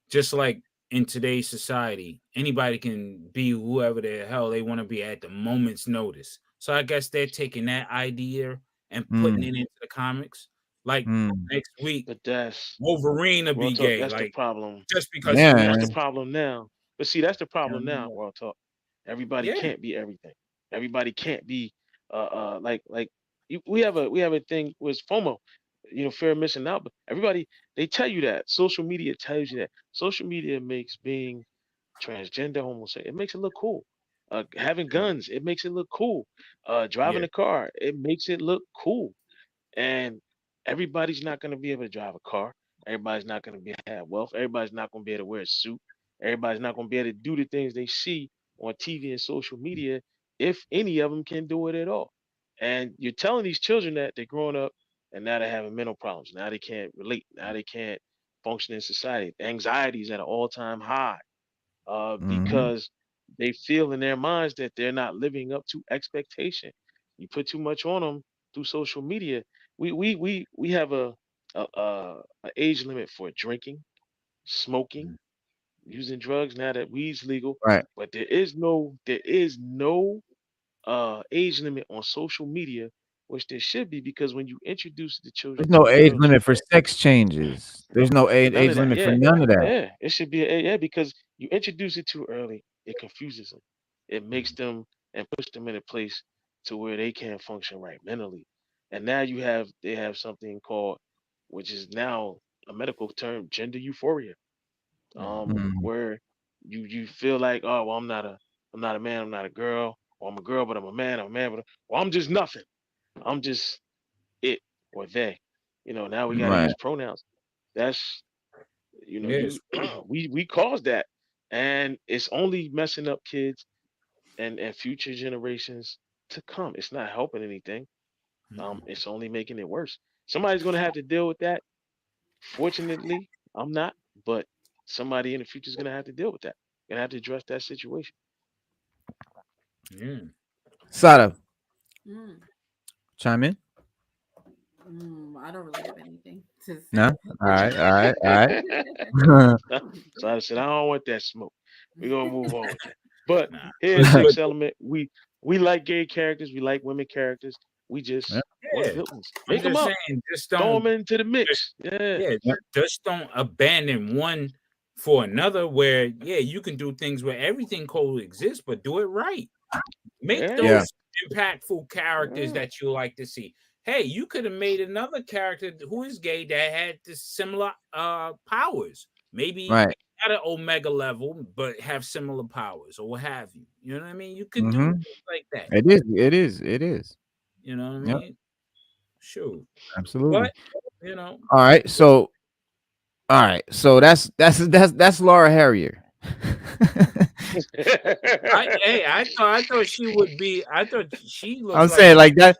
just like in today's society, anybody can be whoever the hell they want to be at the moment's notice. So I guess they're taking that idea and putting Mm, it into the comics. Like mm. next week, But that's Wolverine will World be Talk. gay, That's the like problem. just because he Yeah. That's the wants to. problem now. But see, that's the You know problem what I now. mean? World Talk. Everybody Yeah. can't be everything. Everybody can't be like we have a thing with FOMO, fear of missing out. But everybody, they tell you that. Social media tells you that. Social media makes being transgender, homosexual, it makes it look cool. Having guns, it makes it look cool. Driving Yeah. a car, it makes it look cool. And everybody's not going to be able to drive a car. Everybody's not going to be have wealth. Everybody's not going to be able to wear a suit. Everybody's not going to be able to do the things they see on TV and social media, if any of them can do it at all. And you're telling these children that they're growing up and now they're having mental problems. Now they can't relate. Now they can't function in society. Anxiety is at an all-time high, Mhm. because they feel in their minds that they're not living up to expectation. You put too much on them through social media. We have a age limit for drinking, smoking, using drugs. Now that weed's legal, Right. but there is no age limit on social media which there should be, because when you introduce the children There's no too age early, limit for sex changes. There's no none age of that. limit for Yeah, none of that. yeah, it should be yeah, because you introduce it too early, it confuses them. It makes them and puts them in a place to where they can't function right mentally. And now they have something called, which is now a medical term, gender euphoria. Mm, Where you feel like, oh well, I'm not a man, I'm not a girl, or I'm a girl but I'm a man but well I'm just nothing. I'm just it or they. Now we got to right. use pronouns. That's you Yes, wow. we caused that, and it's only messing up kids and future generations to come. It's not helping anything. It's only making it worse. Somebody's gonna have to deal with that. Fortunately, I'm not, but somebody in the future is gonna have to deal with that. Gonna have to address that situation. Yeah. Sada, Mm, chime in. I don't really have anything to No. say. All right. All right. All right. So I said, I don't want that smoke. We're gonna move on with that. But Nah. here's But sixth element. We like gay characters, we like women characters. We Yep. just want yeah, good ones. I'm Make them just up. saying, just Throw them don't. into the Just, mix. Yeah. yeah, Yep. just don't abandon one for another. Where you can do things where everything coexists, but do it right. Make Yeah. Yeah. those impactful characters Yeah. that you like to see. Hey, you could have made another character who is gay that had the similar powers. Maybe Right. at an omega level, but have similar powers or what have you. You know what I mean? You could do Mm-hmm. things like that. It is. It is. It is. You know what I Yep. mean? Sure. But Absolutely. you know, All right. So. All right. So that's Laura Harrier. I thought she would be. I thought she looks I'm like saying like that.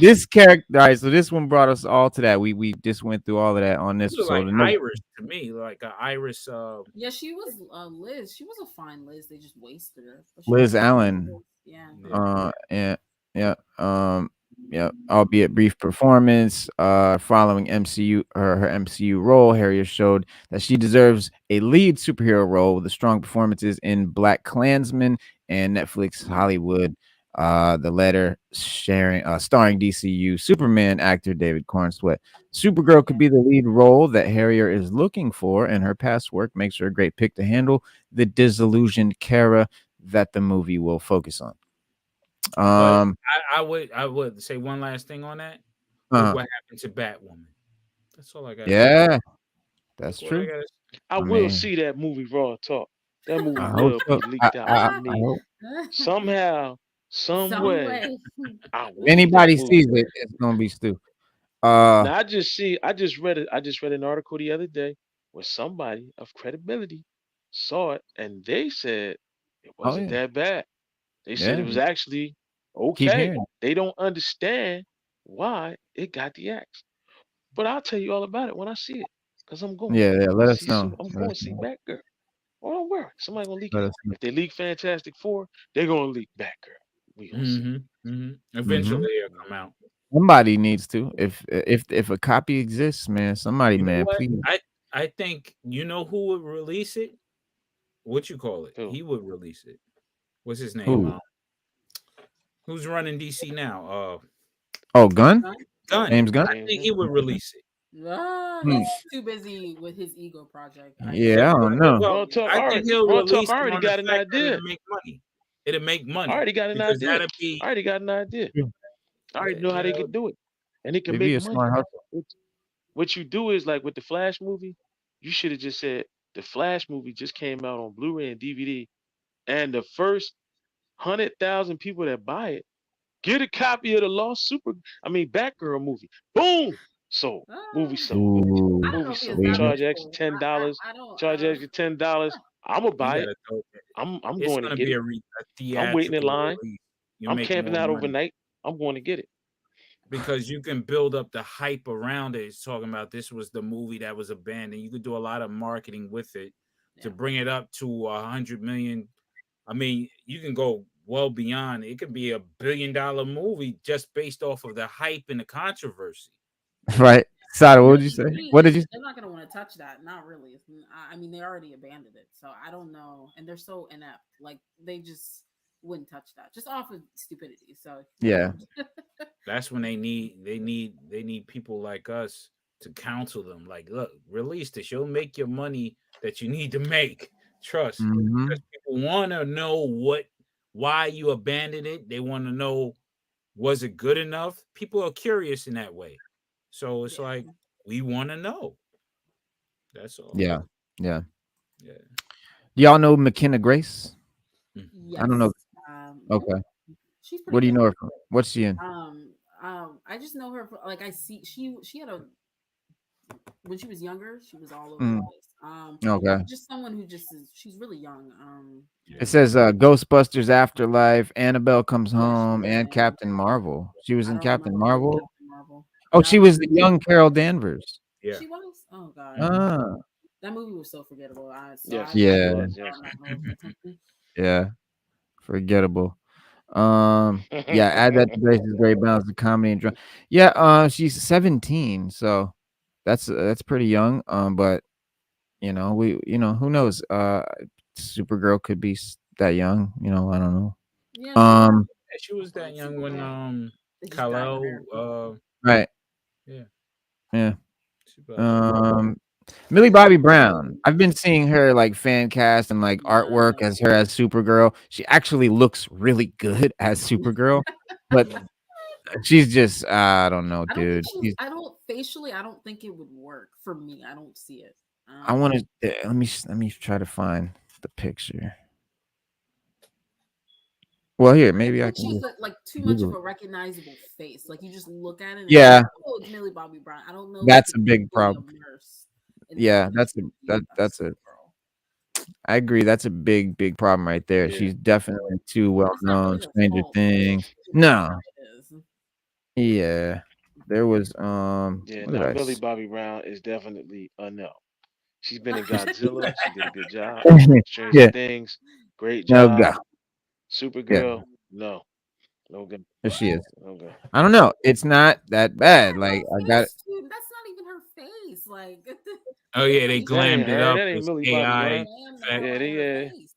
This character. All right. So this one brought us all to that. We just went through all of that on this. she look So like the next Iris to me, like an Iris. Yeah, she was Liz. She was a fine Liz. They just wasted her. But she was Liz a fine Allen. Liz. Yeah. Yeah. Yeah, yeah, yeah. Albeit brief performance. Following her MCU role, Harrier showed that she deserves a lead superhero role with the strong performances in Black Klansman and Netflix Hollywood. The letter starring DCU Superman actor David Cornsweet. Supergirl could Yeah. be the lead role that Harrier is looking for, and her past work makes her a great pick to handle the disillusioned Kara that the movie will focus on. But Um, I would say one last thing on that. Look uh, what happened to Batwoman. That's all I gotta say. yeah, Look that's what I true. gotta I I will mean, see that movie Raw Talk. That movie I hope will so. be leaked out to I me. hope Somehow, some Some way, way. I if will see that anybody movie. sees it, it's gonna be Stu. Uh, Now I just read it. I just read an article the other day where somebody of credibility saw it and they said it oh wasn't yeah, that bad. They said it yeah. was actually Keep okay. hearing. They don't understand why it got the axe. But I'll tell you all about it when I see it. Cause I'm going. Yeah, yeah. Let us See, know. I'm Let us going to see know. Batgirl. Oh, don't worry. Somebody gonna leak Let it. us know. If they leak Fantastic Four, they're gonna leak Batgirl. We gonna see. Eventually Hmm. it'll come out. Somebody needs to. If a copy exists, man, somebody, You know man, what? please. I think you know who would release it? What you call it? Who? He would release it. What's his name? Who? Who's running DC now? Oh, Gun. Huh? Gunn. James Gunn. I James think Gunn. he would release it. Hmm. He's too busy with his ego project. I Yeah, Yeah, I don't don't know. well, Raw Talk. I All right. think he'll Raw Talk. release I it already on the got an fact that idea. it'll make money. It'll make I money already got an because idea. that'll be I already got an idea. I already know how they yeah, could do it, and they can It'd be make a money. smart hustle. What, what you do is like with the Flash movie, you should have just said the Flash movie just came out on Blu-ray and DVD, and the first 100,000 people that buy it get a copy of the Lost Batgirl movie. Boom, sold. Movie uh, sold. I don't Ooh, know Movie if he is sold. that see, Charge extra vengeful. ten dollars. I don't Charge extra $10. I'ma you buy it. gotta go. I'm It's going to gonna get be it. a I'm waiting in theatrical line. release. You I'm make camping more out money overnight. I'm going to get it. because you can build up the hype around it. It's talking about this was the movie that was abandoned. You could do a lot of marketing with it to yeah. bring it up to 100 million. I mean, you can go well beyond. It could be $1 billion movie just based off of the hype and the controversy. right. Sada, what But would you say? to me, What did you? they're not gonna want to touch that. Not really. I mean, they already abandoned it, so I don't know. And they're so inept. Like they just wouldn't touch that just off of stupidity. So Yeah. That's when they need people like us to counsel them. Like, look, release this. You'll make your money that you need to make. Trust. Mm-hmm. Because people want to know why you abandoned it. They want to know, was it good enough? People are curious in that way. So it's yeah, like we want to know. That's all. Yeah. Yeah. Yeah. Y'all know McKenna Grace? I don't know. yes. Nope. Okay. She's pretty What do you good. know her from? What's she in? I just know her like I see she had a when she was younger, she was all over the Mm, place. okay. Just someone who just is she's really young. Yeah. It says Ghostbusters Afterlife, Annabelle Comes Yeah, she Home, was and in. Captain Marvel. She was I in don't Captain remember her in Marvel. Captain Marvel. Oh, That she was was the young Carol Danvers. Yeah. she was. Oh God, Ah, that movie was so forgettable. Yes, it yeah, was. Yes. yeah, forgettable. Yeah, add that to Grace's great balance of comedy and drama. Yeah, she's 17, so that's pretty young. But who knows? Supergirl could be that young. I don't know. yeah, she was. Um, Yeah, she was that young when Supergirl. They just dyed her hair. Kal-El right, yeah. yeah. She was. Um, Millie Bobby Brown. I've been seeing her like fan cast and like artwork Yeah. as her as Supergirl. She actually looks really good as Supergirl, but she's just I don't know, I don't think dude. she's. I don't facially. I don't think it would work for me. I don't see it. I want to let me try to find the picture. Well, here I maybe I think can she's just like too much of Google a it. recognizable face. Like you just look at it and you're Yeah, like, oh, it's Millie Bobby Brown. I don't know if that's you a can big fully problem. immerse and tell Yeah, that that's she a would be that a that's a Supergirl. I agree. That's a big problem right there. Yeah. She's definitely too well That's not known. really her Stranger fault. Things. It just is No. how it is. Yeah. There was Yeah. what did Now I Millie s- Bobby Brown is definitely a no. She's been in Godzilla. She did a good job. Stranger Yeah. Things, great No go. job. Yeah. Supergirl, no, no good, There she is. no good. I don't know. It's not that bad. Her Like I got face, too. That's not even her face. Like Oh they yeah, they really That ain't glammed it her. up That ain't as Millie Bobby AI Brown. slammed that effect. on Yeah, they, her yeah, face.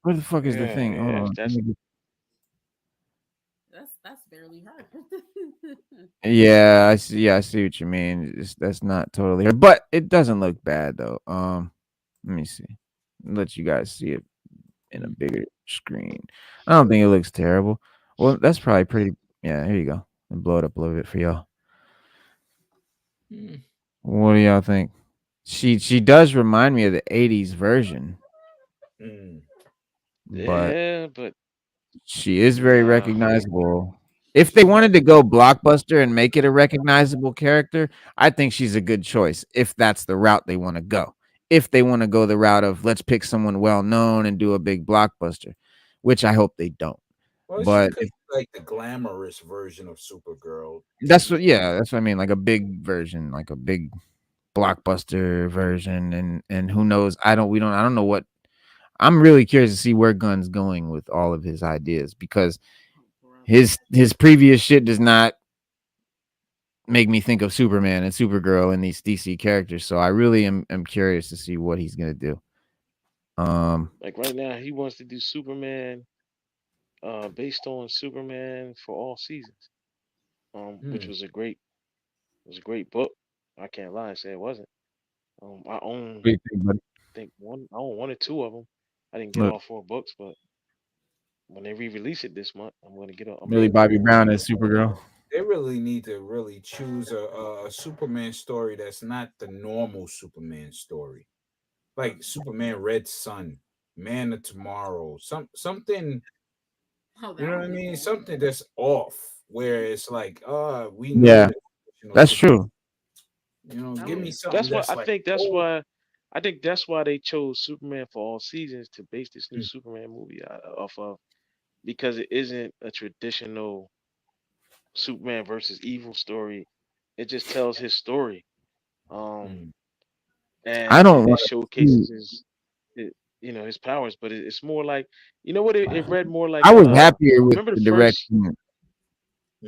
where the fuck is the yeah, thing? Hold yeah. on. Let That's me That's barely her. Yeah, I see. Yeah, I see what you mean. That's not totally her, but it doesn't look bad though. Let me see. Let you guys see it in a bigger screen. I don't think it looks terrible. Well, that's probably pretty. Yeah, here you go. And blow it up a little bit for y'all. Mm. What do y'all think? She does remind me of the '80s version, Mm. but yeah, but she is very nah. recognizable. If they wanted to go blockbuster and make it a recognizable character, I think she's a good choice if that's the route they want to go. If they want to go the route of let's pick someone well known and do a big blockbuster, which I hope they don't. Well, she But could be like the glamorous version of Supergirl. that's what I mean, like a big version, like a big blockbuster version, and who knows? I don't know what. I'm really curious to see where Gunn's going with all of his ideas because his previous shit does not make me think of Superman and Supergirl and these DC characters. So I really am curious to see what he's gonna do. Like right now, he wants to do Superman, based on Superman for all seasons. Which Mm. was a great book. I can't lie and say it wasn't. I What own, do you think, buddy? I own one or two of them. I didn't get Look, all four books, but when they re-release it this month, I'm gonna get. I'm gonna Millie get them. Bobby Brown as Supergirl. They really need to really choose a Superman story that's not the normal Superman story, like Superman Red Sun, Man of Tomorrow, something. Oh, You that know what would I be mean? cool. Something that's off, where it's like, we know Yeah, the traditional that's Superman. true. That Give would me Yeah, be something that's cool. why that's like, oh, I think that's why they chose Superman for all seasons to base this new mm, Superman movie off of, because it isn't a traditional Superman versus evil story. It just tells his story. Um, mm. I and don't it want showcases to. his powers, but it's more like, what, it read more I like, was happier with remember the the first, direction.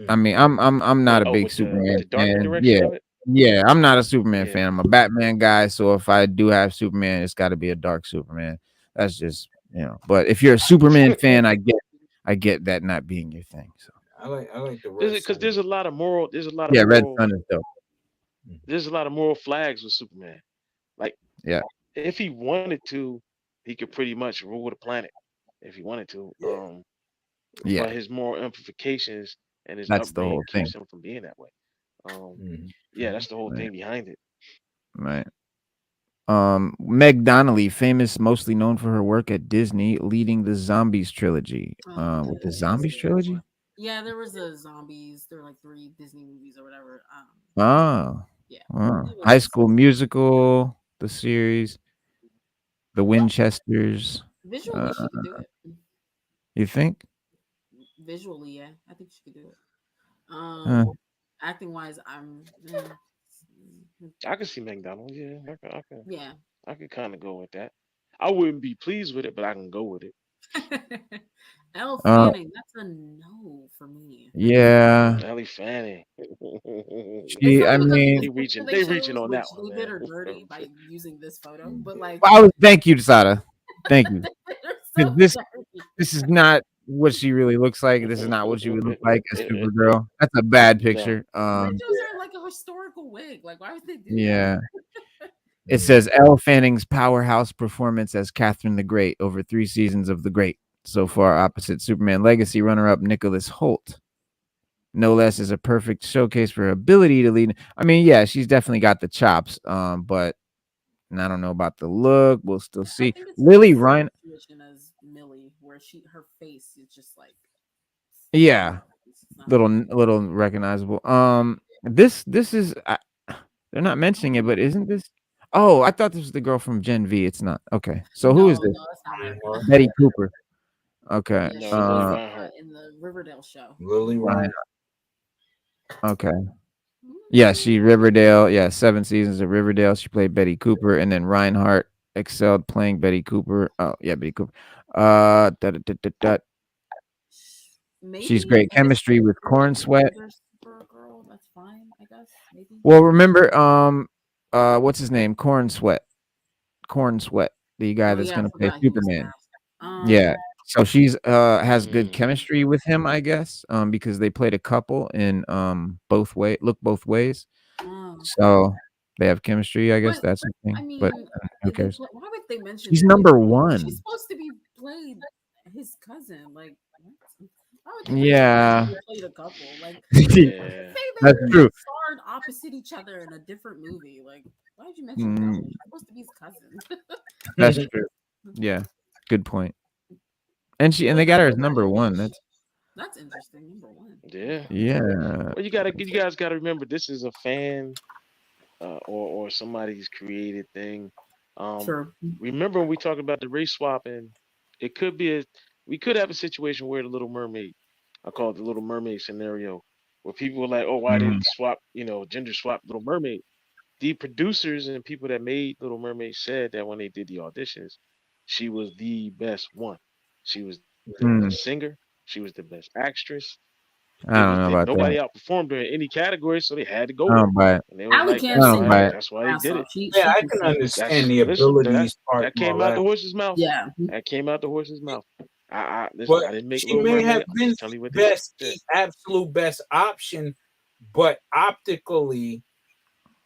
I Mm. mean, I'm not a big with Superman the dark fan. direction Yeah, of it. yeah, I'm not a Superman Yeah, fan. I'm a Batman guy. So if I do have Superman, it's got to be a dark Superman. That's just. But if you're a Superman fan, I get. I get that not being your thing. So I like the red. Because there's a lot of moral. There's a lot of yeah, Red moral. Sun is dope. There's a lot of moral flags with Superman. Like Yeah, if he wanted to, he could pretty much rule the planet if he wanted to. Yeah. yeah, But his moral implications and his that's the upbringing whole thing. keeps him from being that way. Um, Mhm. yeah, that's the whole Right, thing behind it. right. Meg Donnelly, famous, mostly known for her work at Disney, leading the Zombies trilogy. With the Zombies trilogy. Yeah, there was a zombies. There were like 3 Disney movies or whatever. Oh, Yeah, wow. it High was School Musical, the series, The Winchesters. visually Uh, she could do it. you think? Visually, yeah, I think she could do it. Uh, Acting wise, I'm I could see McDonald's. Yeah, yeah. I could kind of go with that. I wouldn't be pleased with it, but I can go with it. Elle uh, Fanning, that's a no for me. yeah. Ellie Fanning. It's She, not I because of mean, this picture They they reaching chose, on which that one, they did man. her dirty by using this photo, Mm. but like I was. Thank you, Sada. Thank you. they're 'Cause so this is dirty. not what she really looks like. This is not what she would look like as Supergirl. That's a bad No. picture. They chose her in like a historical wig. Like, why would they do Yeah. that? It says Elle Fanning's powerhouse performance as Catherine the Great over 3 seasons of The Great. So far, opposite Superman Legacy runner-up Nicholas Hoult. No less is a perfect showcase for her ability to lead. I mean, yeah, she's definitely got the chops. But I don't know about the look. We'll still I see. think it's Lily the same Ryan. situation as Millie, where her face is just like Yeah. it's not like Little recognizable. This is they're not mentioning it, but isn't this? Oh, I thought this was the girl from Gen V. It's not. Okay, so who is no, this? that's not her. Reinhardt. Betty Cooper. Okay, Yeah, No, she Lily was Reinhardt. in the Riverdale show. Lily Ryan. Ryan. Okay, yeah, she Riverdale. Yeah, 7 seasons of Riverdale. She played Betty Cooper, and then Reinhardt excelled playing Betty Cooper. Oh yeah, Betty Cooper. Da, da, da, da, da. She's Maybe great if it's chemistry with for like Corn an Sweat. older Supergirl, that's fine, I guess. Maybe. Well, remember, what's his name? Corn Sweat. Corn Sweat, the guy Oh that's yeah, I gonna play forgot he was Superman. cast. Yeah. So she's has good Mm. chemistry with him, I guess. Because they played a couple in both ways. Oh. So they have chemistry, I guess But that's the I thing. But mean, who cares? why would they mention She's it? number She's 1. supposed to be played his cousin. Like, what? Why would they mention Yeah. they played a couple? Like, Yeah. say That's they true. starred opposite each other in a different movie. Like, why would you mention that? Mm, She's supposed to be his cousin. that's true. Yeah. Good point. And But they got her as that's number 1. that's interesting. Number 1. Yeah. Yeah. Well, you guys gotta remember this is a fan or somebody's created thing. Sure. Remember when we talked about the race swapping? It could be we could have a situation where the Little Mermaid, I call it the Little Mermaid scenario, where people were like, "Oh, why Mm, didn't swap? Gender swap Little Mermaid?" The producers and people that made Little Mermaid said that when they did the auditions, she was the best one. She was the mm. best singer. She was the best actress. I don't know about Nobody that. outperformed her in any category, so they had to go I with her. don't buy it. And they was Allie like, can't I that's don't sing buy her why it. that's why they ass did it. off. She Yeah, I can can sing. understand the Listen, abilities part that and all came out that. the horse's mouth. Yeah. That came out the horse's mouth. Listen, But I didn't make she Little may have Mermaid. I'm been just telling you what they best, said. absolute best option, but optically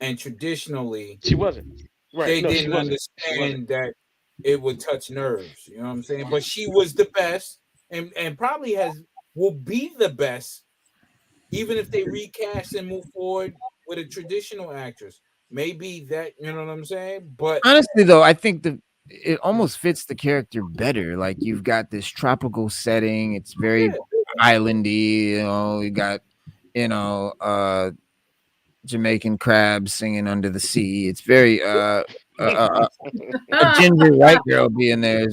and traditionally, She wasn't. Right. they No, she didn't wasn't. She wasn't. understand that it would touch nerves. You know what I'm saying? But she was the best, and probably will be the best, even if they recast and move forward with a traditional actress. Maybe that, you know what I'm saying? But Honestly, though, I think it almost fits the character better. Like you've got this tropical setting. It's very yeah, islandy. You got you know Jamaican crabs singing under the sea. It's very a ginger white girl being there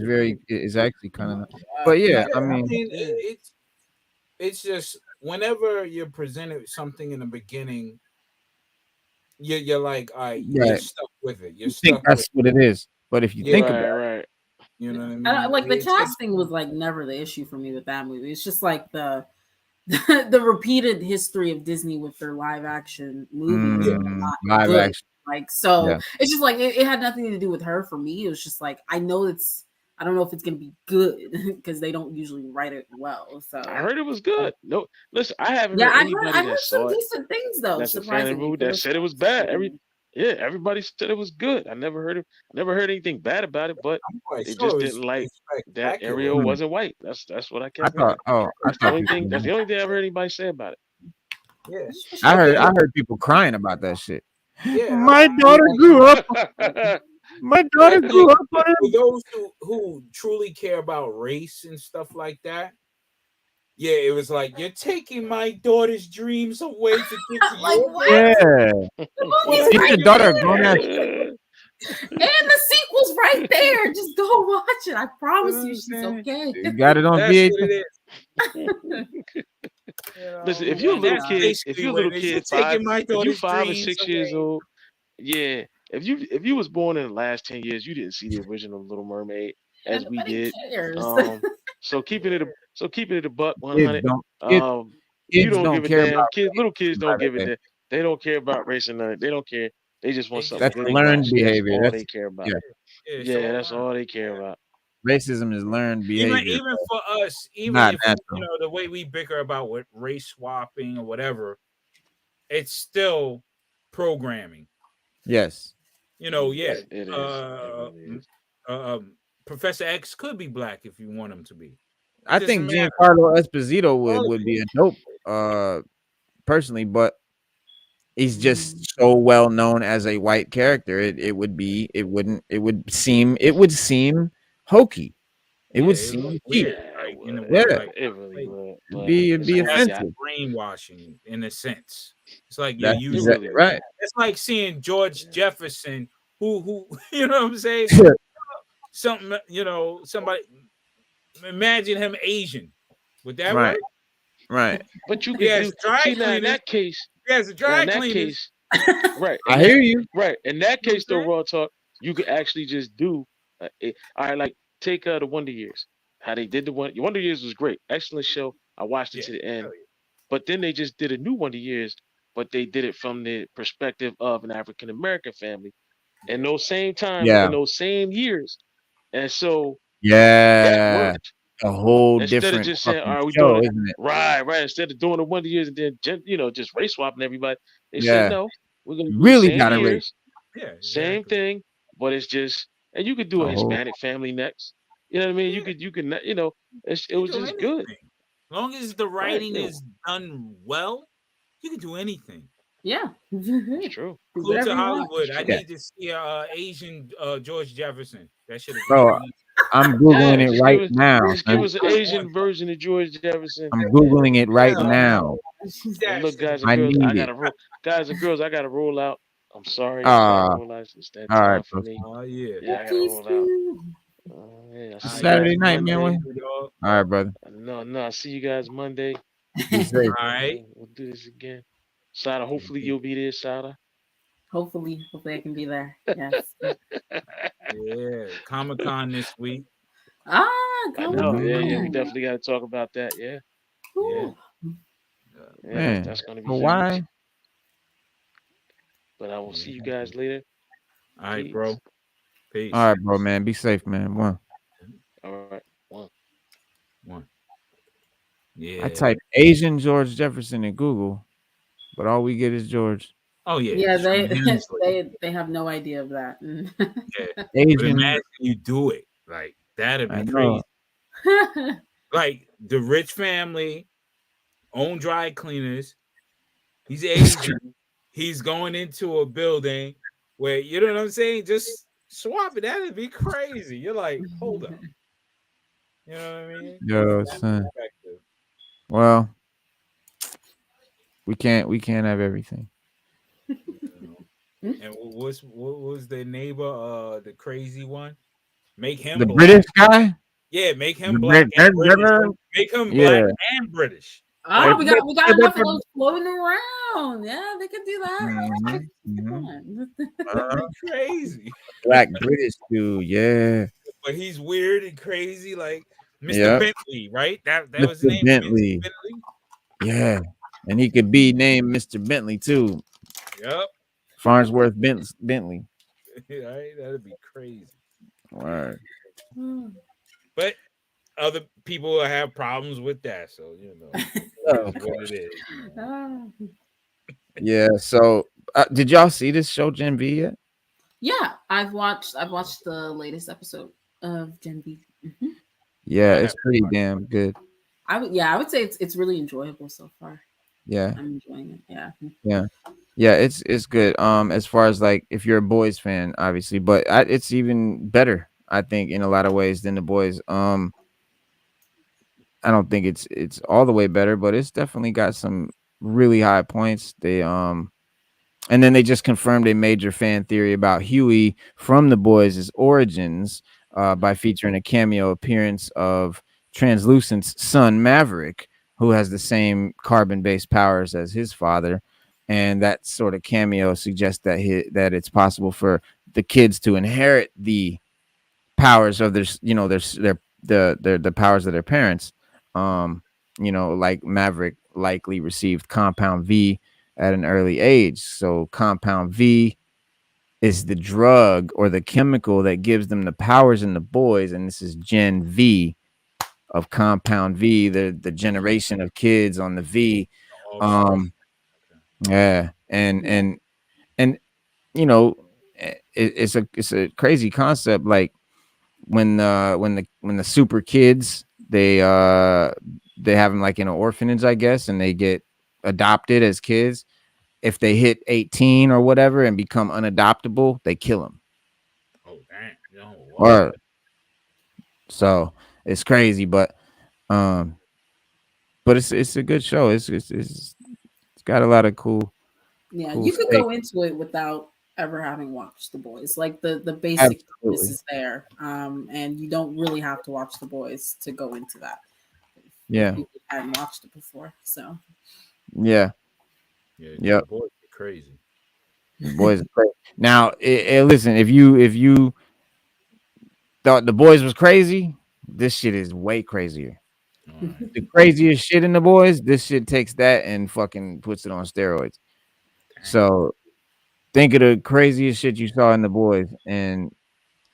is actually kind of. But yeah, yeah. I I mean, mean, Yeah. it's just whenever you're presented with something in the beginning, you're like, all right, you're yeah, stuck with it. You're you think stuck with that's what it is. But if you yeah, think about Right, right. you know what I And, mean? like the It's casting was like never the issue for me with that movie. It's just like the repeated history of Disney with their live action movies are not live good. action, Like so, yeah, it's just like it had nothing to do with her for me. It was just like I know it's I don't know if it's gonna be good because they don't usually write it well. So I heard it was good. No, listen, I haven't yeah, heard I anybody heard that some saw it decent things though. that's a fan of the Surprisingly, movie for that the said it was bad. Everybody said it was good. I never heard anything bad about it, but I'm quite they sure just it didn't like was that spectacular. Ariel Hmm. wasn't white. That's what I I kept hearing. thought. Oh, I That's the thought only people. thing. That's the only thing I've heard anybody say about it. Yeah, I heard. think- I heard people crying about that shit. yeah. My I- daughter grew up. My I daughter grew think up on for him. those who truly care about race and stuff like that, yeah, it was like you're taking my daughter's dreams away to get to like your what? Yeah. The movie's Get right your daughter a there, grown ass. and the sequel's right there. Just go watch it. I promise know you, what I'm she's saying? okay. You got it on That's VHS. what it is. Listen, if you're a and little that's kid, basically what it is. You're taking my if you daughter's 5 or 6 dreams years away. old, yeah. If you was born in the last 10 years, you didn't see the original Little Mermaid as And we nobody did. cares. So keeping it a buck, Kids 100. don't. You Kids don't don't give a care damn. about Little kids racism don't by give a that day. damn. They don't care about race or nothing. They don't care. They just want They something just That's good to learned watch. That's behavior. all That's they care about. yeah. it's Yeah, all that's learned. all they care about. Racism is learned Even behavior. even for us, even Not if natural. the way we bicker about what race swapping or whatever, it's still programming. Yes. Yeah. It is. It really is. Professor X could be black if you want him to be. I Doesn't think matter. Giancarlo Esposito All would be a dope personally, but he's just so well known as a white character. It would seem hokey. It would seem cheap. weird, Yeah, like in a way, Yeah. like It really would. But It'd it's be all we got. offensive. brainwashing in a sense. It's like you're That's using. really exactly right. It's like seeing George Jefferson, who you know what I'm saying. Something somebody. Imagine him Asian. Would that Right. work? Right. But you Yes, could dry see now in cleaners. that case. Yes, Now dry in that cleaners. case, right? I hear you. Right. In that case, though, Okay. raw talk, you could actually just do. All right, like take the Wonder Years. How they did the Wonder Years was great, excellent show. I watched it to the end. hell yeah. But then they just did a new Wonder Years, but they did it from the perspective of an African American family in those same times, Yeah. in those same years, and so that Yeah. worked. A whole Instead of different just saying, fucking "All right, we show, doing it isn't it? right." Instead of doing the Wonder Years and then just race swapping everybody, they said, Yeah. "No, we're gonna do the Really same got to rate years, Yeah, same exactly. thing, but it's just." And you could do a a whole. Hispanic family next. You know what I mean? Yeah. You could, it You was do just good. anything. As long as the Right? writing is done well, you can do anything. Yeah. It's true. Do Clue whatever to you want. Hollywood. I Yeah. need to see Asian George Jefferson. That should have Bro, I'm Googling it right now. Just give son. us an Asian version of George Jefferson. I'm Googling it right Yeah. now. And look, guys and I girls, need it. guys and girls, I gotta roll out. I'm sorry, I gotta roll out. It's that all time right, for bro. me. Oh yeah. Yeah, I gotta roll out. Yeah, I see you Saturday guys night, man. Monday. All right, brother. No, I see you guys Monday. Be safe. All right. We'll do this again. Sada, hopefully you'll be there, Sada. Hopefully I can be there. Yes. Yeah. Comic-Con this week. Ah, I go know. on. Yeah, we definitely gotta talk about that. Yeah, Ooh. Man, that's gonna be but huge. why? But I will see you guys later. All right, Peace. bro. Peace. All right, bro, man. Be safe, man. One. All right. One. Yeah. I type Asian George Jefferson in Google, but all we get is George. Oh yeah. Yeah, they tremendously. they have no idea of that. Yeah. But Asian. imagine you do it. Like that'd I be know. crazy. Like the rich family own dry cleaners. He's Asian. He's going into a building where you know what I'm saying. Just swap it. That'd be crazy. You're like, hold up. You know what I mean? Yo, That son. perspective. Well, we can't have everything. And what was the neighbor? The crazy one. Make him The black. British guy. Yeah, make him The black Brit- and British. British- Make him Yeah. black and British. Oh, we got enough of those floating around. Yeah, they could do that. Crazy. Black British dude. Yeah. But he's weird and crazy, like Mr. Yep. Bentley, right? That was Mr. his name. Bentley. Mr. Yeah. And he could be named Mr. Bentley too. Yep. Farnsworth Bentley. Right? That'd be crazy. All right. But other people will have problems with that. So Oh, it's what it is. yeah. So, did y'all see this show Gen V yet? Yeah, I've watched the latest episode of Gen V. Yeah, I it's have pretty damn good. I would say it's really enjoyable so far. Yeah, I'm enjoying it. Yeah. yeah, yeah. It's good. As far as like if you're a boys fan, obviously, but it's even better, I think, in a lot of ways than the boys. I don't think it's all the way better, but it's definitely got some really high points. And then they just confirmed a major fan theory about Huey from The Boys' origins by featuring a cameo appearance of Translucent's son, Maverick, who has the same carbon-based powers as his father. And that sort of cameo suggests that it's possible for the kids to inherit the powers of the powers of their parents. Um, like Maverick likely received Compound V at an early age. So Compound V is the drug or the chemical that gives them the powers in the boys, and this is Gen V of Compound V, the generation of kids on the V. Offspring. Um, yeah, and it's a crazy concept. Like when the super kids they have them like in an orphanage, I guess, and they get adopted as kids. If they hit 18 or whatever and become unadoptable, they kill them. Oh damn! Or so it's crazy, um, but it's a good show. It's got a lot of Yeah, cool you could steak. go into it without ever having watched The Boys. Like the basic premise Absolutely, is there, and you don't really have to watch The Boys to go into that. If yeah, people hadn't watched it before, so yeah, Yeah, the yep. boys are crazy. The boys are great. Now, listen, if you thought the boys was crazy, this shit is way crazier. All right. The craziest shit in the boys, this shit takes that and fucking puts it on steroids. Damn. So think of the craziest shit you saw in the boys, and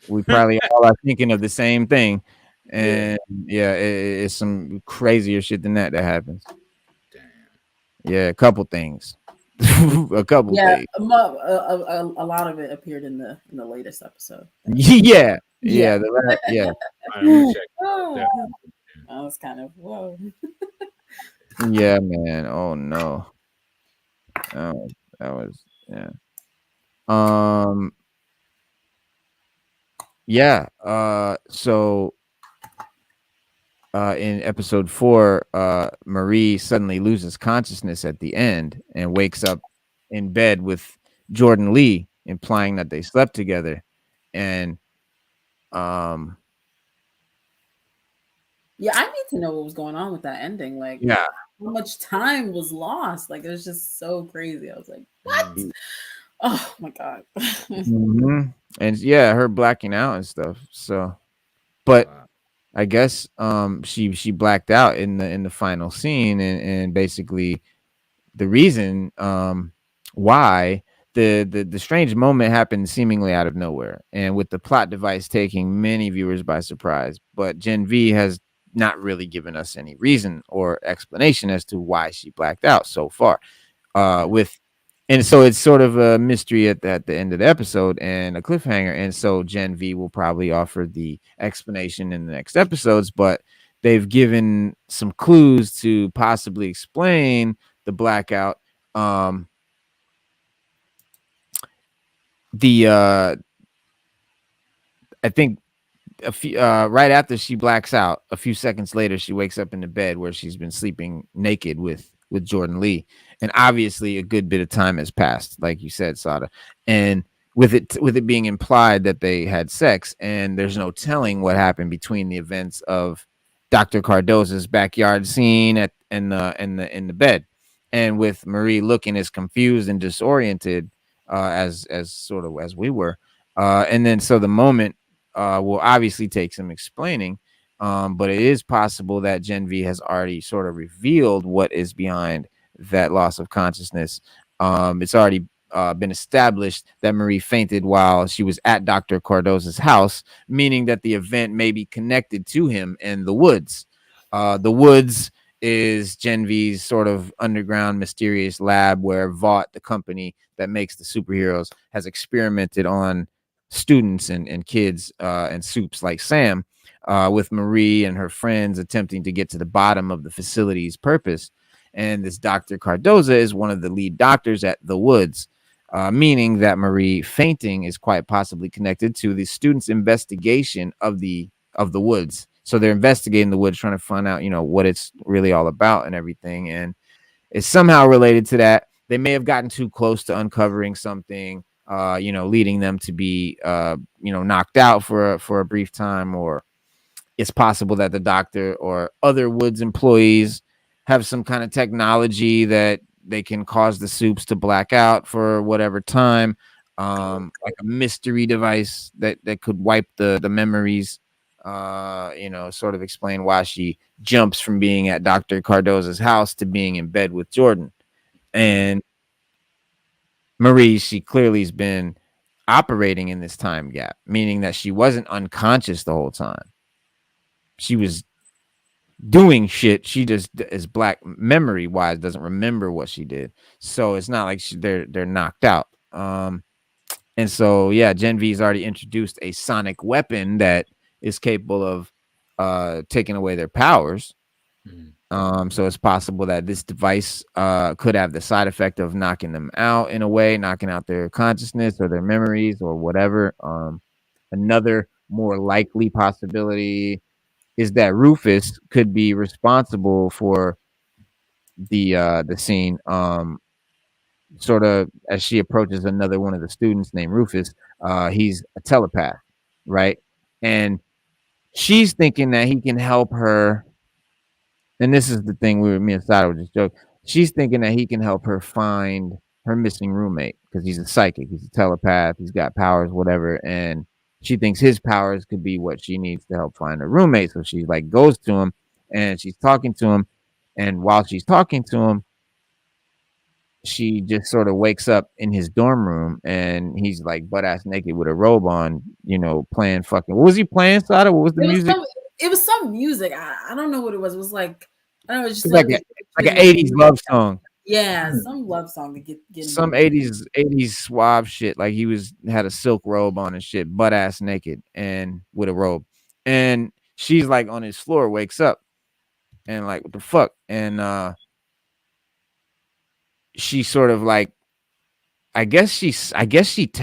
we probably all are thinking of the same thing. Yeah. And yeah, it's some crazier shit than that happens. Damn. Yeah, a couple things, a couple yeah, things. a lot of it appeared in the latest episode. Yeah, Yeah, yeah, yeah, All right, I'm gonna check oh, that. I was kind of whoa. yeah, man. Oh no, that was yeah. Um, yeah. So in episode 4, Marie suddenly loses consciousness at the end and wakes up in bed with Jordan Lee, implying that they slept together. And um, Yeah, I need to know what was going on with that ending. Like, yeah, how much time was lost? Like, it was just so crazy. I was like, what? Mm. Oh my god. mhm. And yeah, her blacking out and stuff. So, but Wow. I guess she blacked out in the final scene, and basically the reason why the strange moment happened seemingly out of nowhere, and with the plot device taking many viewers by surprise. But Gen V has not really given us any reason or explanation as to why she blacked out so far. With And so it's sort of a mystery at the end of the episode and a cliffhanger. And so Gen V will probably offer the explanation in the next episodes, but they've given some clues to possibly explain the blackout. Um, the I think a few right after she blacks out, a few seconds later, she wakes up in the bed where she's been sleeping naked with Jordan Lee, and obviously a good bit of time has passed, like you said, Sada, and with it being implied that they had sex, and there's no telling what happened between the events of Dr. Cardoza's backyard scene in the bed, and with Marie looking as confused and disoriented as sort of as we were, and then so the moment will obviously take some explaining. But it is possible that Gen V has already sort of revealed what is behind that loss of consciousness. It's already been established that Marie fainted while she was at Dr. Cardoza's house, meaning that the event may be connected to him in the woods. The woods is Gen V's sort of underground mysterious lab where Vought, the company that makes the superheroes, has experimented on students and kids and soups like Sam, with Marie and her friends attempting to get to the bottom of the facility's purpose. And this Dr. Cardoza is one of the lead doctors at the Woods, meaning that Marie fainting is quite possibly connected to the students' investigation of the Woods. So they're investigating the Woods, trying to find out, what it's really all about and everything. And it's somehow related to that. They may have gotten too close to uncovering something, leading them to be, knocked out for a brief time, or it's possible that the doctor or other Woods employees have some kind of technology that they can cause the soups to black out for whatever time, like a mystery device that could wipe the memories, sort of explain why she jumps from being at Dr. Cardoza's house to being in bed with Jordan. And Marie, she clearly has been operating in this time gap, meaning that she wasn't unconscious the whole time. She was doing shit. She just is black memory wise doesn't remember what she did. So it's not like they're knocked out. And so Gen V's already introduced a sonic weapon that is capable of taking away their powers. So it's possible that this device could have the side effect of knocking them out in a way, knocking out their consciousness or their memories or whatever. Another more likely possibility is that Rufus could be responsible for the scene. Sort of as she approaches another one of the students named Rufus, he's a telepath, right? And she's thinking that he can help her. And this is the thing me and Sada were just joking. She's thinking that he can help her find her missing roommate because he's a psychic, he's a telepath, he's got powers, whatever. And she thinks his powers could be what she needs to help find a roommate. So she like goes to him and she's talking to him. And while she's talking to him, she just sort of wakes up in his dorm room and he's like butt ass naked with a robe on, playing fucking. What was he playing, Sada? What was the music? It was some music. I don't know what it was. It was like, I don't know. It's just like an 80s love song. Yeah, some love song to get some 80s suave shit. Like he had a silk robe on and shit, butt ass naked and with a robe. And she's like on his floor, wakes up and like, what the fuck? And she sort of like, I guess she kinetically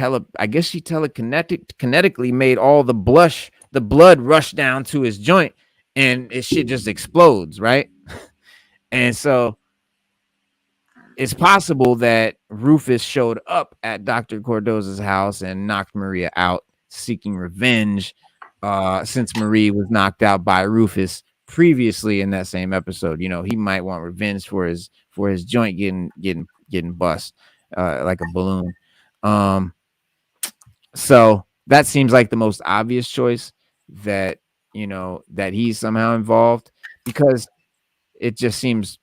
made all the blood rush down to his joint and it shit just explodes, right? And so it's possible that Rufus showed up at Dr. Cardoza's house and knocked Maria out, seeking revenge, since Marie was knocked out by Rufus previously in that same episode. He might want revenge for his joint getting bust like a balloon. So that seems like the most obvious choice, that that he's somehow involved, because it just seems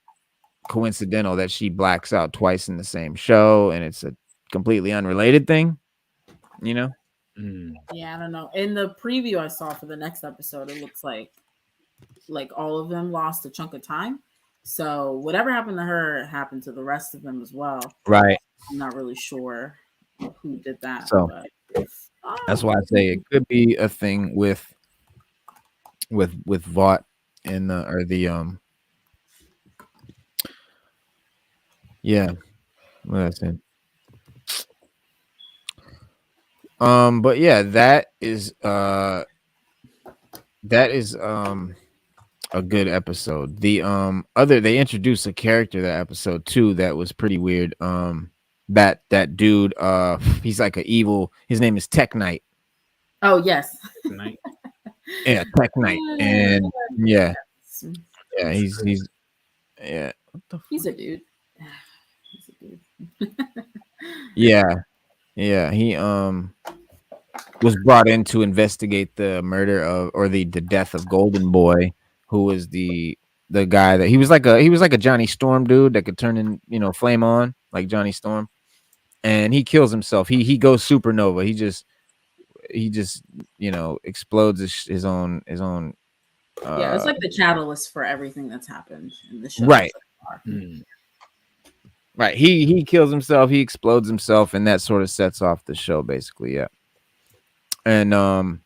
coincidental that she blacks out twice in the same show and it's a completely unrelated thing. Yeah, I don't know. In the preview I saw for the next episode, it looks like all of them lost a chunk of time. So whatever happened to her happened to the rest of them as well. Right. I'm not really sure who did that. So but, that's why I say it could be a thing with Vought and yeah. What I said. But yeah, that is a good episode. The they introduced a character that episode too that was pretty weird. That dude, he's like an evil. His name is Tech Knight. Oh yes. Yeah, Tech Knight, and yeah, he's yeah. What the he's a dude. Yeah, he was brought in to investigate the murder of, or the death of Golden Boy, who was the guy that he was like a Johnny Storm dude that could turn in, flame on like Johnny Storm. and he kills himself. He goes supernova. He just explodes his own Yeah, it's like the catalyst for everything that's happened in the show. Right. So far. Right. He kills himself, he explodes himself, and that sort of sets off the show, basically. Yeah. And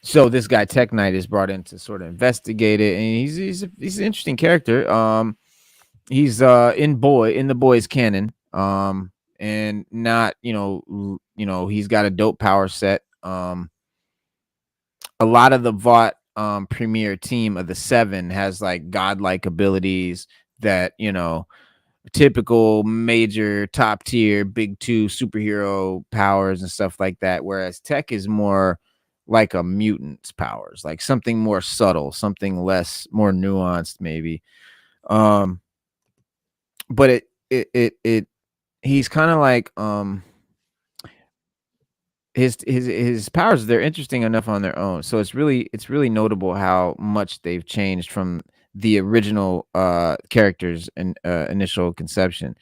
so this guy Tech Knight is brought in to sort of investigate it, and he's an interesting character. He's in the boys canon. And not, he's got a dope power set. A lot of the Vought premier team of the 7 has like godlike abilities that, typical major top tier big 2 superhero powers and stuff like that, whereas Tech is more like a mutant's powers, like something more subtle, something more nuanced maybe. But he's kind of like his powers, they're interesting enough on their own. So it's really notable how much they've changed from the original characters and initial conception,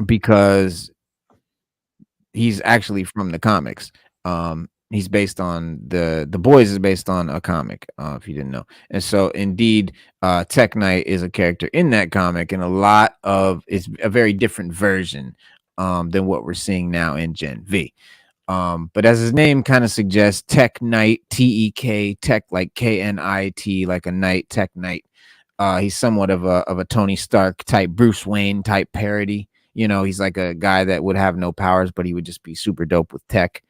because he's actually from the comics. He's based on the boys is based on a comic, if you didn't know. And so indeed, Tech Knight is a character in that comic, and it's a very different version than what we're seeing now in Gen V. But as his name kind of suggests, Tech Knight, T-E-K, Tech like K-N-I-T, like a knight, Tech Knight. He's somewhat of a Tony Stark type, Bruce Wayne type parody. He's like a guy that would have no powers, but he would just be super dope with tech.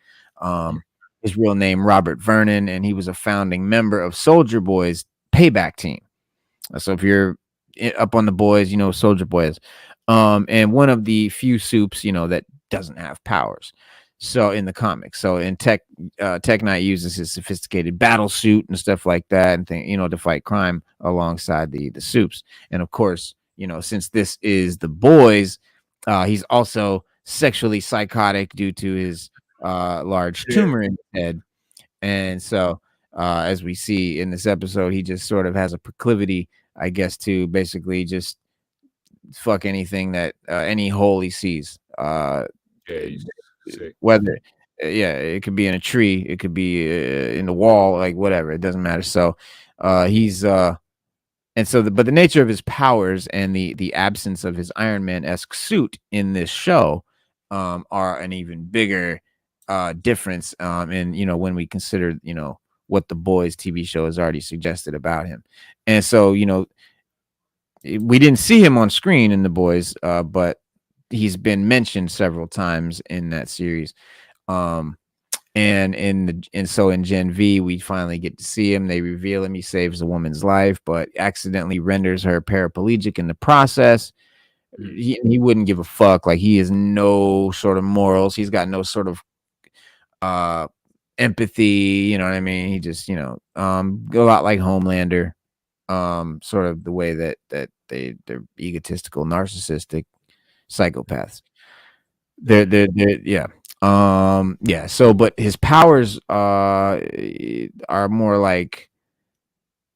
His real name, Robert Vernon, and he was a founding member of Soldier Boy's Payback team. So if you're up on the boys, Soldier Boy is. And one of the few soups, that doesn't have powers. So in the comics, so in Tech Knight uses his sophisticated battle suit and stuff like that, and to fight crime alongside the soups. And of course, since this is the boys, he's also sexually psychotic due to his large tumor in his head. And so, as we see in this episode, he just sort of has a proclivity, I guess, to basically just fuck anything that any hole he sees. Whether it could be in a tree, it could be in the wall, like whatever, it doesn't matter. So he's and so but the nature of his powers and the absence of his Iron Man-esque suit in this show are an even bigger difference in when we consider what the boys TV show has already suggested about him. And so we didn't see him on screen in the boys, but he's been mentioned several times in that series. And so in Gen V, we finally get to see him. They reveal him. He saves a woman's life, but accidentally renders her paraplegic in the process. He wouldn't give a fuck. Like, he has no sort of morals. He's got no sort of empathy. You know what I mean? He just, a lot like Homelander. Sort of the way that they're egotistical, narcissistic psychopaths. They're yeah. So but his powers are more like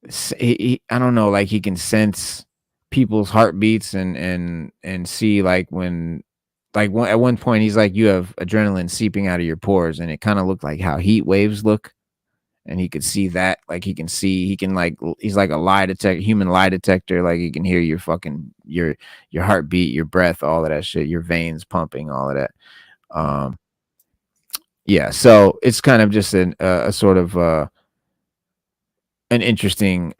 I don't know, like he can sense people's heartbeats and see like at one point he's like, you have adrenaline seeping out of your pores, and it kind of looked like how heat waves look. And he could see that, like he's like a lie detector, human lie detector. Like, he can hear your fucking your heartbeat, your breath, all of that shit, your veins pumping, all of that. So it's kind of just a sort of an interesting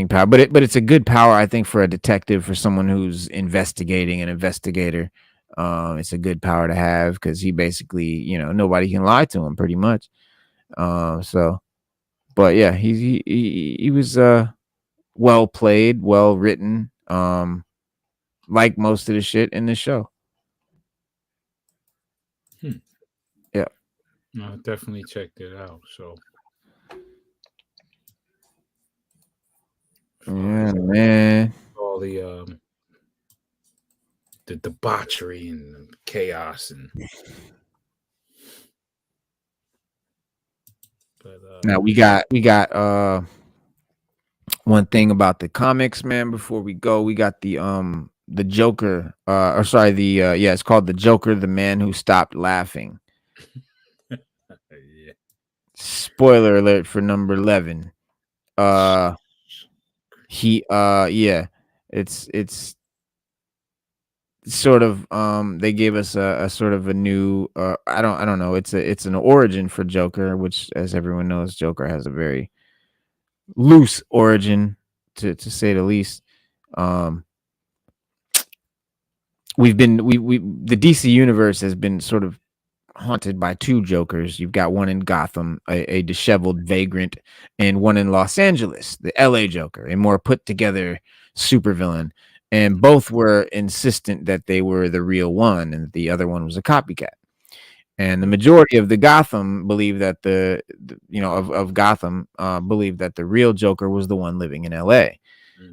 power, but it's a good power, I think, for a detective, for someone who's investigating, an investigator. It's a good power to have, because he basically, nobody can lie to him pretty much. But yeah, he was well played, well written, like most of the shit in the show. Yeah. No, I definitely checked it out. So yeah, man. All the debauchery and chaos and now we got one thing about the comics, man. Before we go, we got the the Joker, or sorry, it's called The Joker, the Man Who Stopped Laughing. Yeah. Spoiler alert for number 11. It's sort of they gave us a sort of a new I don't know, it's an origin for Joker, which, as everyone knows, Joker has a very loose origin, to say the least. We've been we The DC universe has been sort of haunted by two Jokers. You've got one in Gotham, a disheveled vagrant, and one in Los Angeles, the LA Joker, a more put together supervillain. And both were insistent that they were the real one and the other one was a copycat. And the majority of the Gotham believe that of Gotham believe that the real Joker was the one living in LA.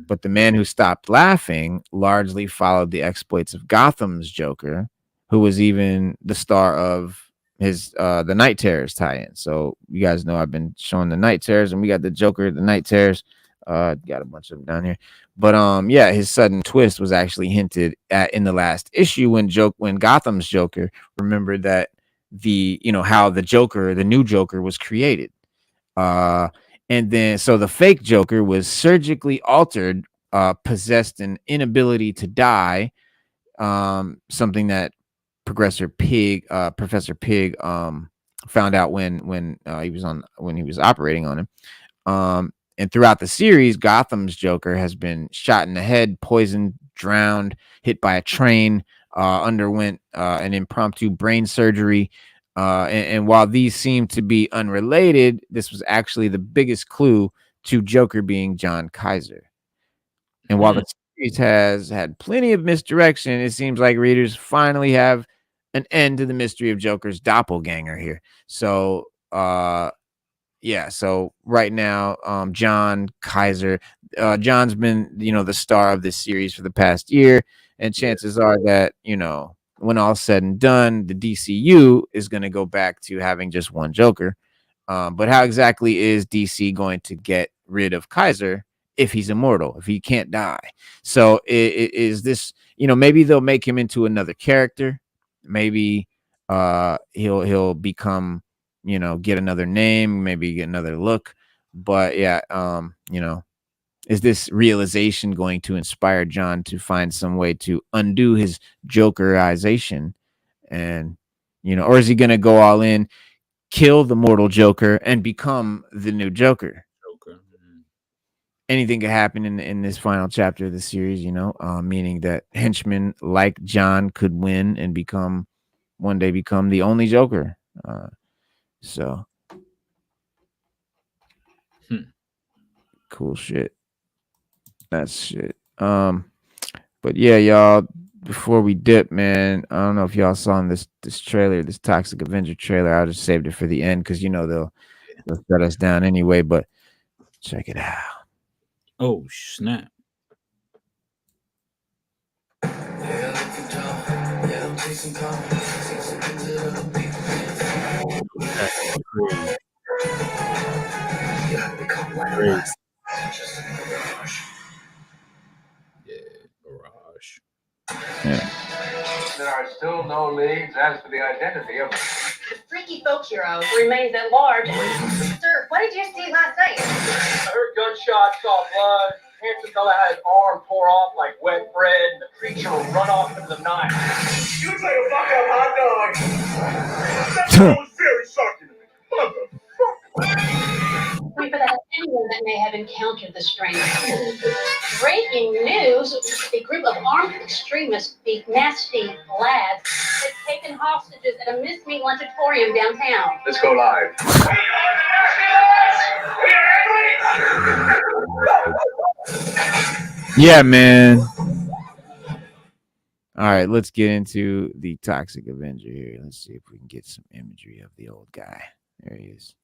But the Man Who Stopped Laughing largely followed the exploits of Gotham's Joker, who was even the star of his the Night Terrors tie-in. So you guys know I've been showing the Night Terrors, and we got the Joker, the Night Terrors. Got a bunch of them down here. But his sudden twist was actually hinted at in the last issue when Gotham's Joker remembered that how the Joker, the new Joker, was created. And then so the fake Joker was surgically altered, possessed an inability to die, something that Professor Pig found out when he was operating on him. And throughout the series, Gotham's Joker has been shot in the head, poisoned, drowned, hit by a train, underwent an impromptu brain surgery. And while these seem to be unrelated, this was actually the biggest clue to Joker being John Kaiser. And while the series has had plenty of misdirection, it seems like readers finally have an end to the mystery of Joker's doppelganger here. So, so right now, John Kaiser, John's been, the star of this series for the past year. And chances are that, when all's said and done, the DCU is going to go back to having just one Joker. But how exactly is DC going to get rid of Kaiser if he's immortal, if he can't die? So is this, maybe they'll make him into another character. Maybe he'll become, get another name, maybe get another look. But is this realization going to inspire John to find some way to undo his Jokerization? And, or is he going to go all in, kill the mortal Joker, and become the new Joker? Anything could happen in this final chapter of the series, meaning that henchmen like John could win and one day become the only Joker. Cool shit. That's shit. But yeah, y'all, before we dip, man, I don't know if y'all saw in this trailer, this Toxic Avenger trailer. I just saved it for the end because they'll shut us down anyway. But check it out. Oh snap! Great. Garage. Yeah. There are still no leads as to the identity of the freaky folk hero remains at large. Sir, what did you see last night? I heard gunshots, saw blood. Handsome fella had his arm tore off like wet bread, and the creature will run off into the night. You look like a fucked up hot dog. That was very shocking to me. Wait for that anyone that may have encountered the stranger. Breaking news: a group of armed extremists, the nasty lads, has taken hostages at a mincemeat lunchatorium downtown. Let's go live. Yeah, man. All right, let's get into the Toxic Avenger here. Let's see if we can get some imagery of the old guy. There he is.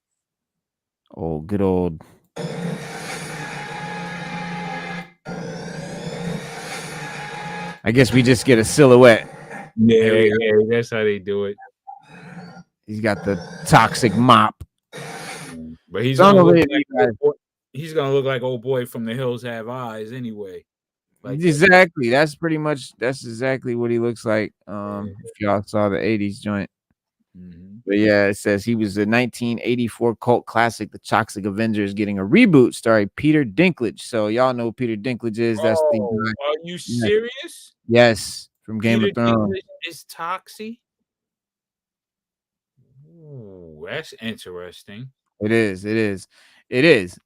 Good old. I guess we just get a silhouette. Yeah, that's how they do it. He's got the toxic mop. But he's gonna look like old boy from The Hills Have Eyes anyway. Like exactly. That's exactly what he looks like. If y'all saw the 80s joint. But yeah, it says he was a 1984 cult classic, The Toxic Avengers, getting a reboot starring Peter Dinklage. So y'all know who Peter Dinklage is. That's the Oh, guy. are you Yeah. serious? Yes, from Game Peter of Thrones. Dinklage is Toxie? Ooh, that's interesting. It is. It is. It is.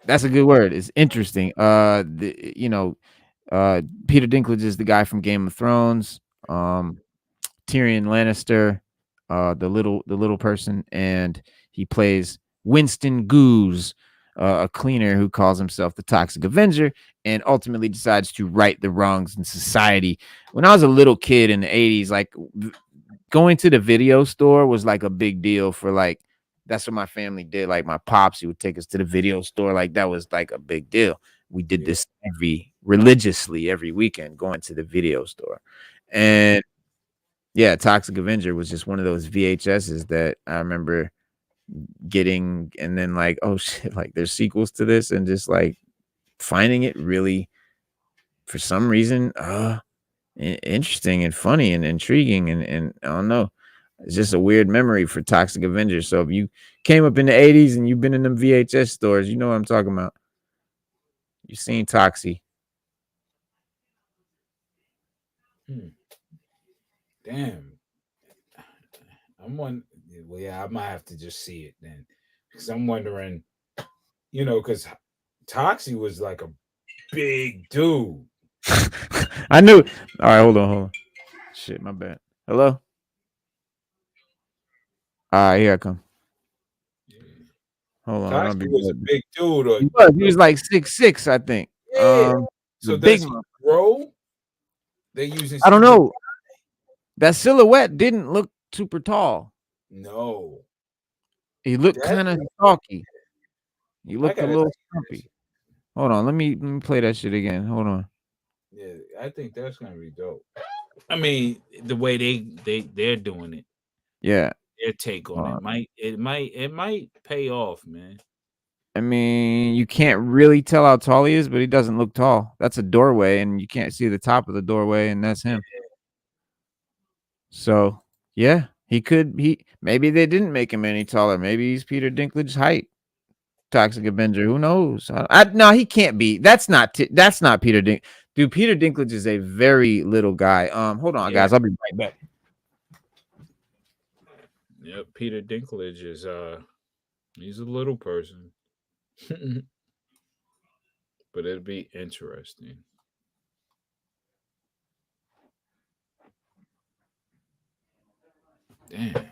That's a good word. It's interesting. Peter Dinklage is the guy from Game of Thrones. Tyrion Lannister, the little person, and he plays Winston Goose, a cleaner who calls himself the Toxic Avenger, and ultimately decides to right the wrongs in society. When I was a little kid in the 80s, like going to the video store was like a big deal for like that's what my family did. Like my pops, he would take us to the video store. Like that was like a big deal. We did this religiously every weekend, going to the video store. And yeah, Toxic Avenger was just one of those VHSs that I remember getting, and then like, oh shit, like there's sequels to this, and just like finding it really, for some reason, interesting and funny and intriguing, and I don't know. It's just a weird memory for Toxic Avenger. So if you came up in the 80s and you've been in them VHS stores, you know what I'm talking about. You've seen Toxie. Damn. I'm one. Well, yeah, I might have to just see it then, because I'm wondering, because Toxie was like a big dude. I knew. All right, hold on. Shit, my bad. Hello? All right, here I come. Hold on. I'll be Toxie was a good. big dude. He was like 6'6", I think. Yeah. The So big does he one. grow? They're using. I don't know. That silhouette didn't look super tall. No. He looked kind of stalky. He looked a little stumpy. Hold on, let me play that shit again. Hold on. Yeah, I think that's gonna be dope. I mean, the way they're doing it. Yeah. Their take on it might pay off, man. I mean, you can't really tell how tall he is, but he doesn't look tall. That's a doorway, and you can't see the top of the doorway, and that's him. So yeah, maybe they didn't make him any taller. Maybe he's Peter Dinklage's height. Toxic Avenger. Who knows? No, he can't be. That's not Peter Dink. Dude, Peter Dinklage is a very little guy. Hold on, guys. I'll be right back. Yep, Peter Dinklage is he's a little person. But it'll be interesting. Damn.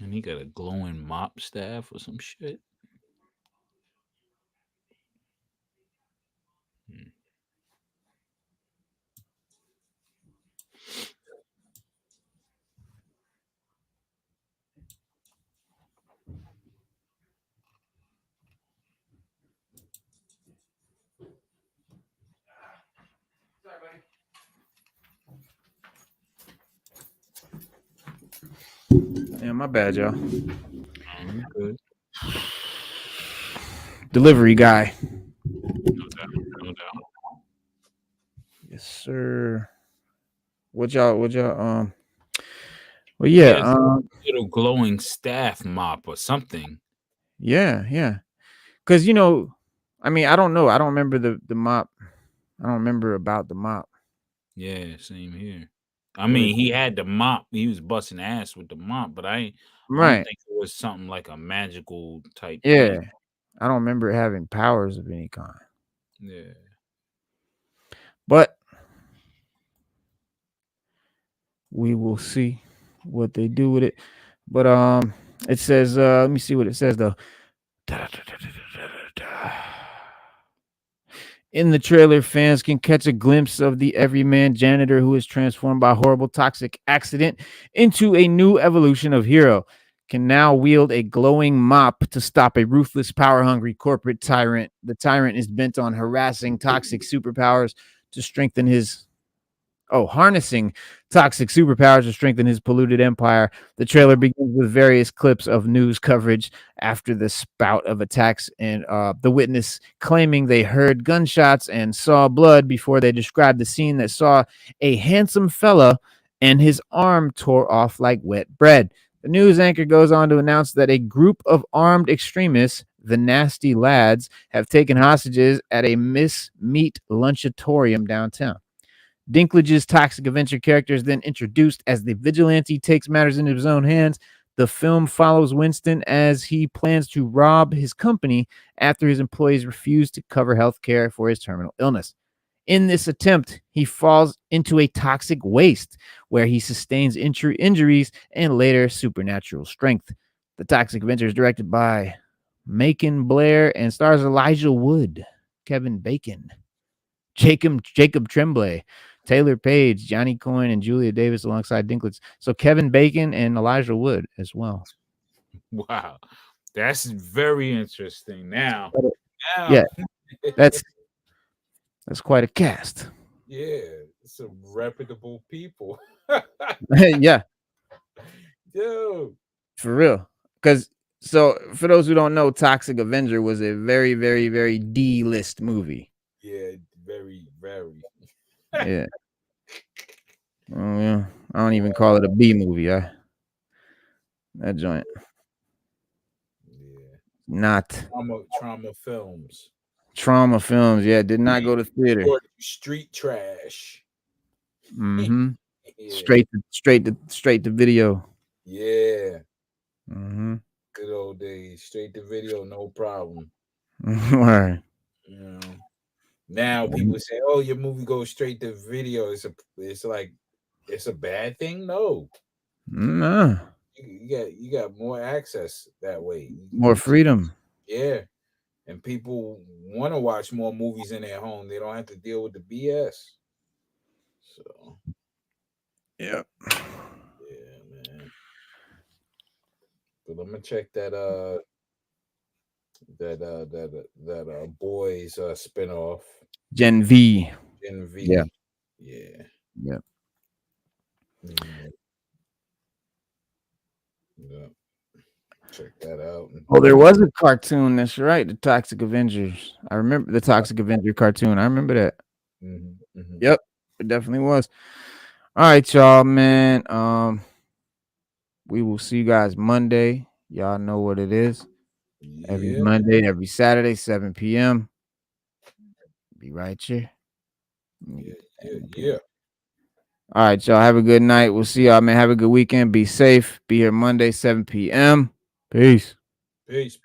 And he got a glowing mop staff or some shit. Yeah, my bad, y'all. Good. Delivery guy. No doubt. Yes, sir. What y'all well, yeah, little glowing staff mop or something. yeah. Cause I mean, I don't know. I don't remember the mop. I don't remember about the mop. Yeah, same here. I mean, he had the mop. He was busting ass with the mop, but I don't think it was something like a magical type thing. I don't remember having powers of any kind. Yeah. But we will see what they do with it. But It says, let me see what it says though. In the trailer, fans can catch a glimpse of the everyman janitor who is transformed by a horrible toxic accident into a new evolution of hero. Can now wield a glowing mop to stop a ruthless, power-hungry corporate tyrant. The tyrant is bent on harassing toxic superpowers to strengthen his harnessing toxic superpowers to strengthen his polluted empire. The trailer begins with various clips of news coverage after the spout of attacks and the witness claiming they heard gunshots and saw blood before they described the scene that saw a handsome fella and his arm tore off like wet bread. The news anchor goes on to announce that a group of armed extremists, the Nasty Lads, have taken hostages at a Miss Meat lunchatorium downtown. Dinklage's Toxic Avenger character is then introduced as the vigilante takes matters into his own hands. The film follows Winston as he plans to rob his company after his employees refuse to cover health care for his terminal illness. In this attempt, he falls into a toxic waste where he sustains injuries and later supernatural strength. The Toxic Avenger is directed by Macon Blair and stars Elijah Wood, Kevin Bacon, Jacob Tremblay, Taylor Page, Johnny Coyne, and Julia Davis alongside Dinklage. So Kevin Bacon and Elijah Wood as well. Wow, that's very interesting. Now, yeah, that's quite a cast. Yeah, some reputable people. Yeah, dude, for real. Because so for those who don't know, Toxic Avenger was a very, very, very D-list movie. Yeah, very, very. Yeah. Oh yeah. I don't even call it a B movie. That joint. Yeah. Not trauma films. Trauma films. Yeah, did not go to theater. Street trash. Mm-hmm. Yeah. Straight to video. Yeah. Mm-hmm. Good old days. Straight to video, no problem. Right. You know. Now people say, "Oh, your movie goes straight to video." It's like it's a bad thing. No. No. You got more access that way. More freedom. Yeah. And people want to watch more movies in their home. They don't have to deal with the BS. So. Yeah. Yeah, man. But I'm gonna check that boys spinoff. Gen V. Gen V. Yeah. Yeah. Yeah. Yeah. Check that out. Oh, there was a cartoon. That's right. The Toxic Avengers. I remember the Toxic Avenger cartoon. I remember that. Mm-hmm, mm-hmm. Yep, it definitely was. All right, y'all, man. We will see you guys Monday. Y'all know what it is. Yeah. Every Monday, every Saturday, 7 p.m. Be right here. Yeah. All right, y'all. Have a good night. We'll see y'all, man. Have a good weekend. Be safe. Be here Monday, 7 p.m. Peace. Peace.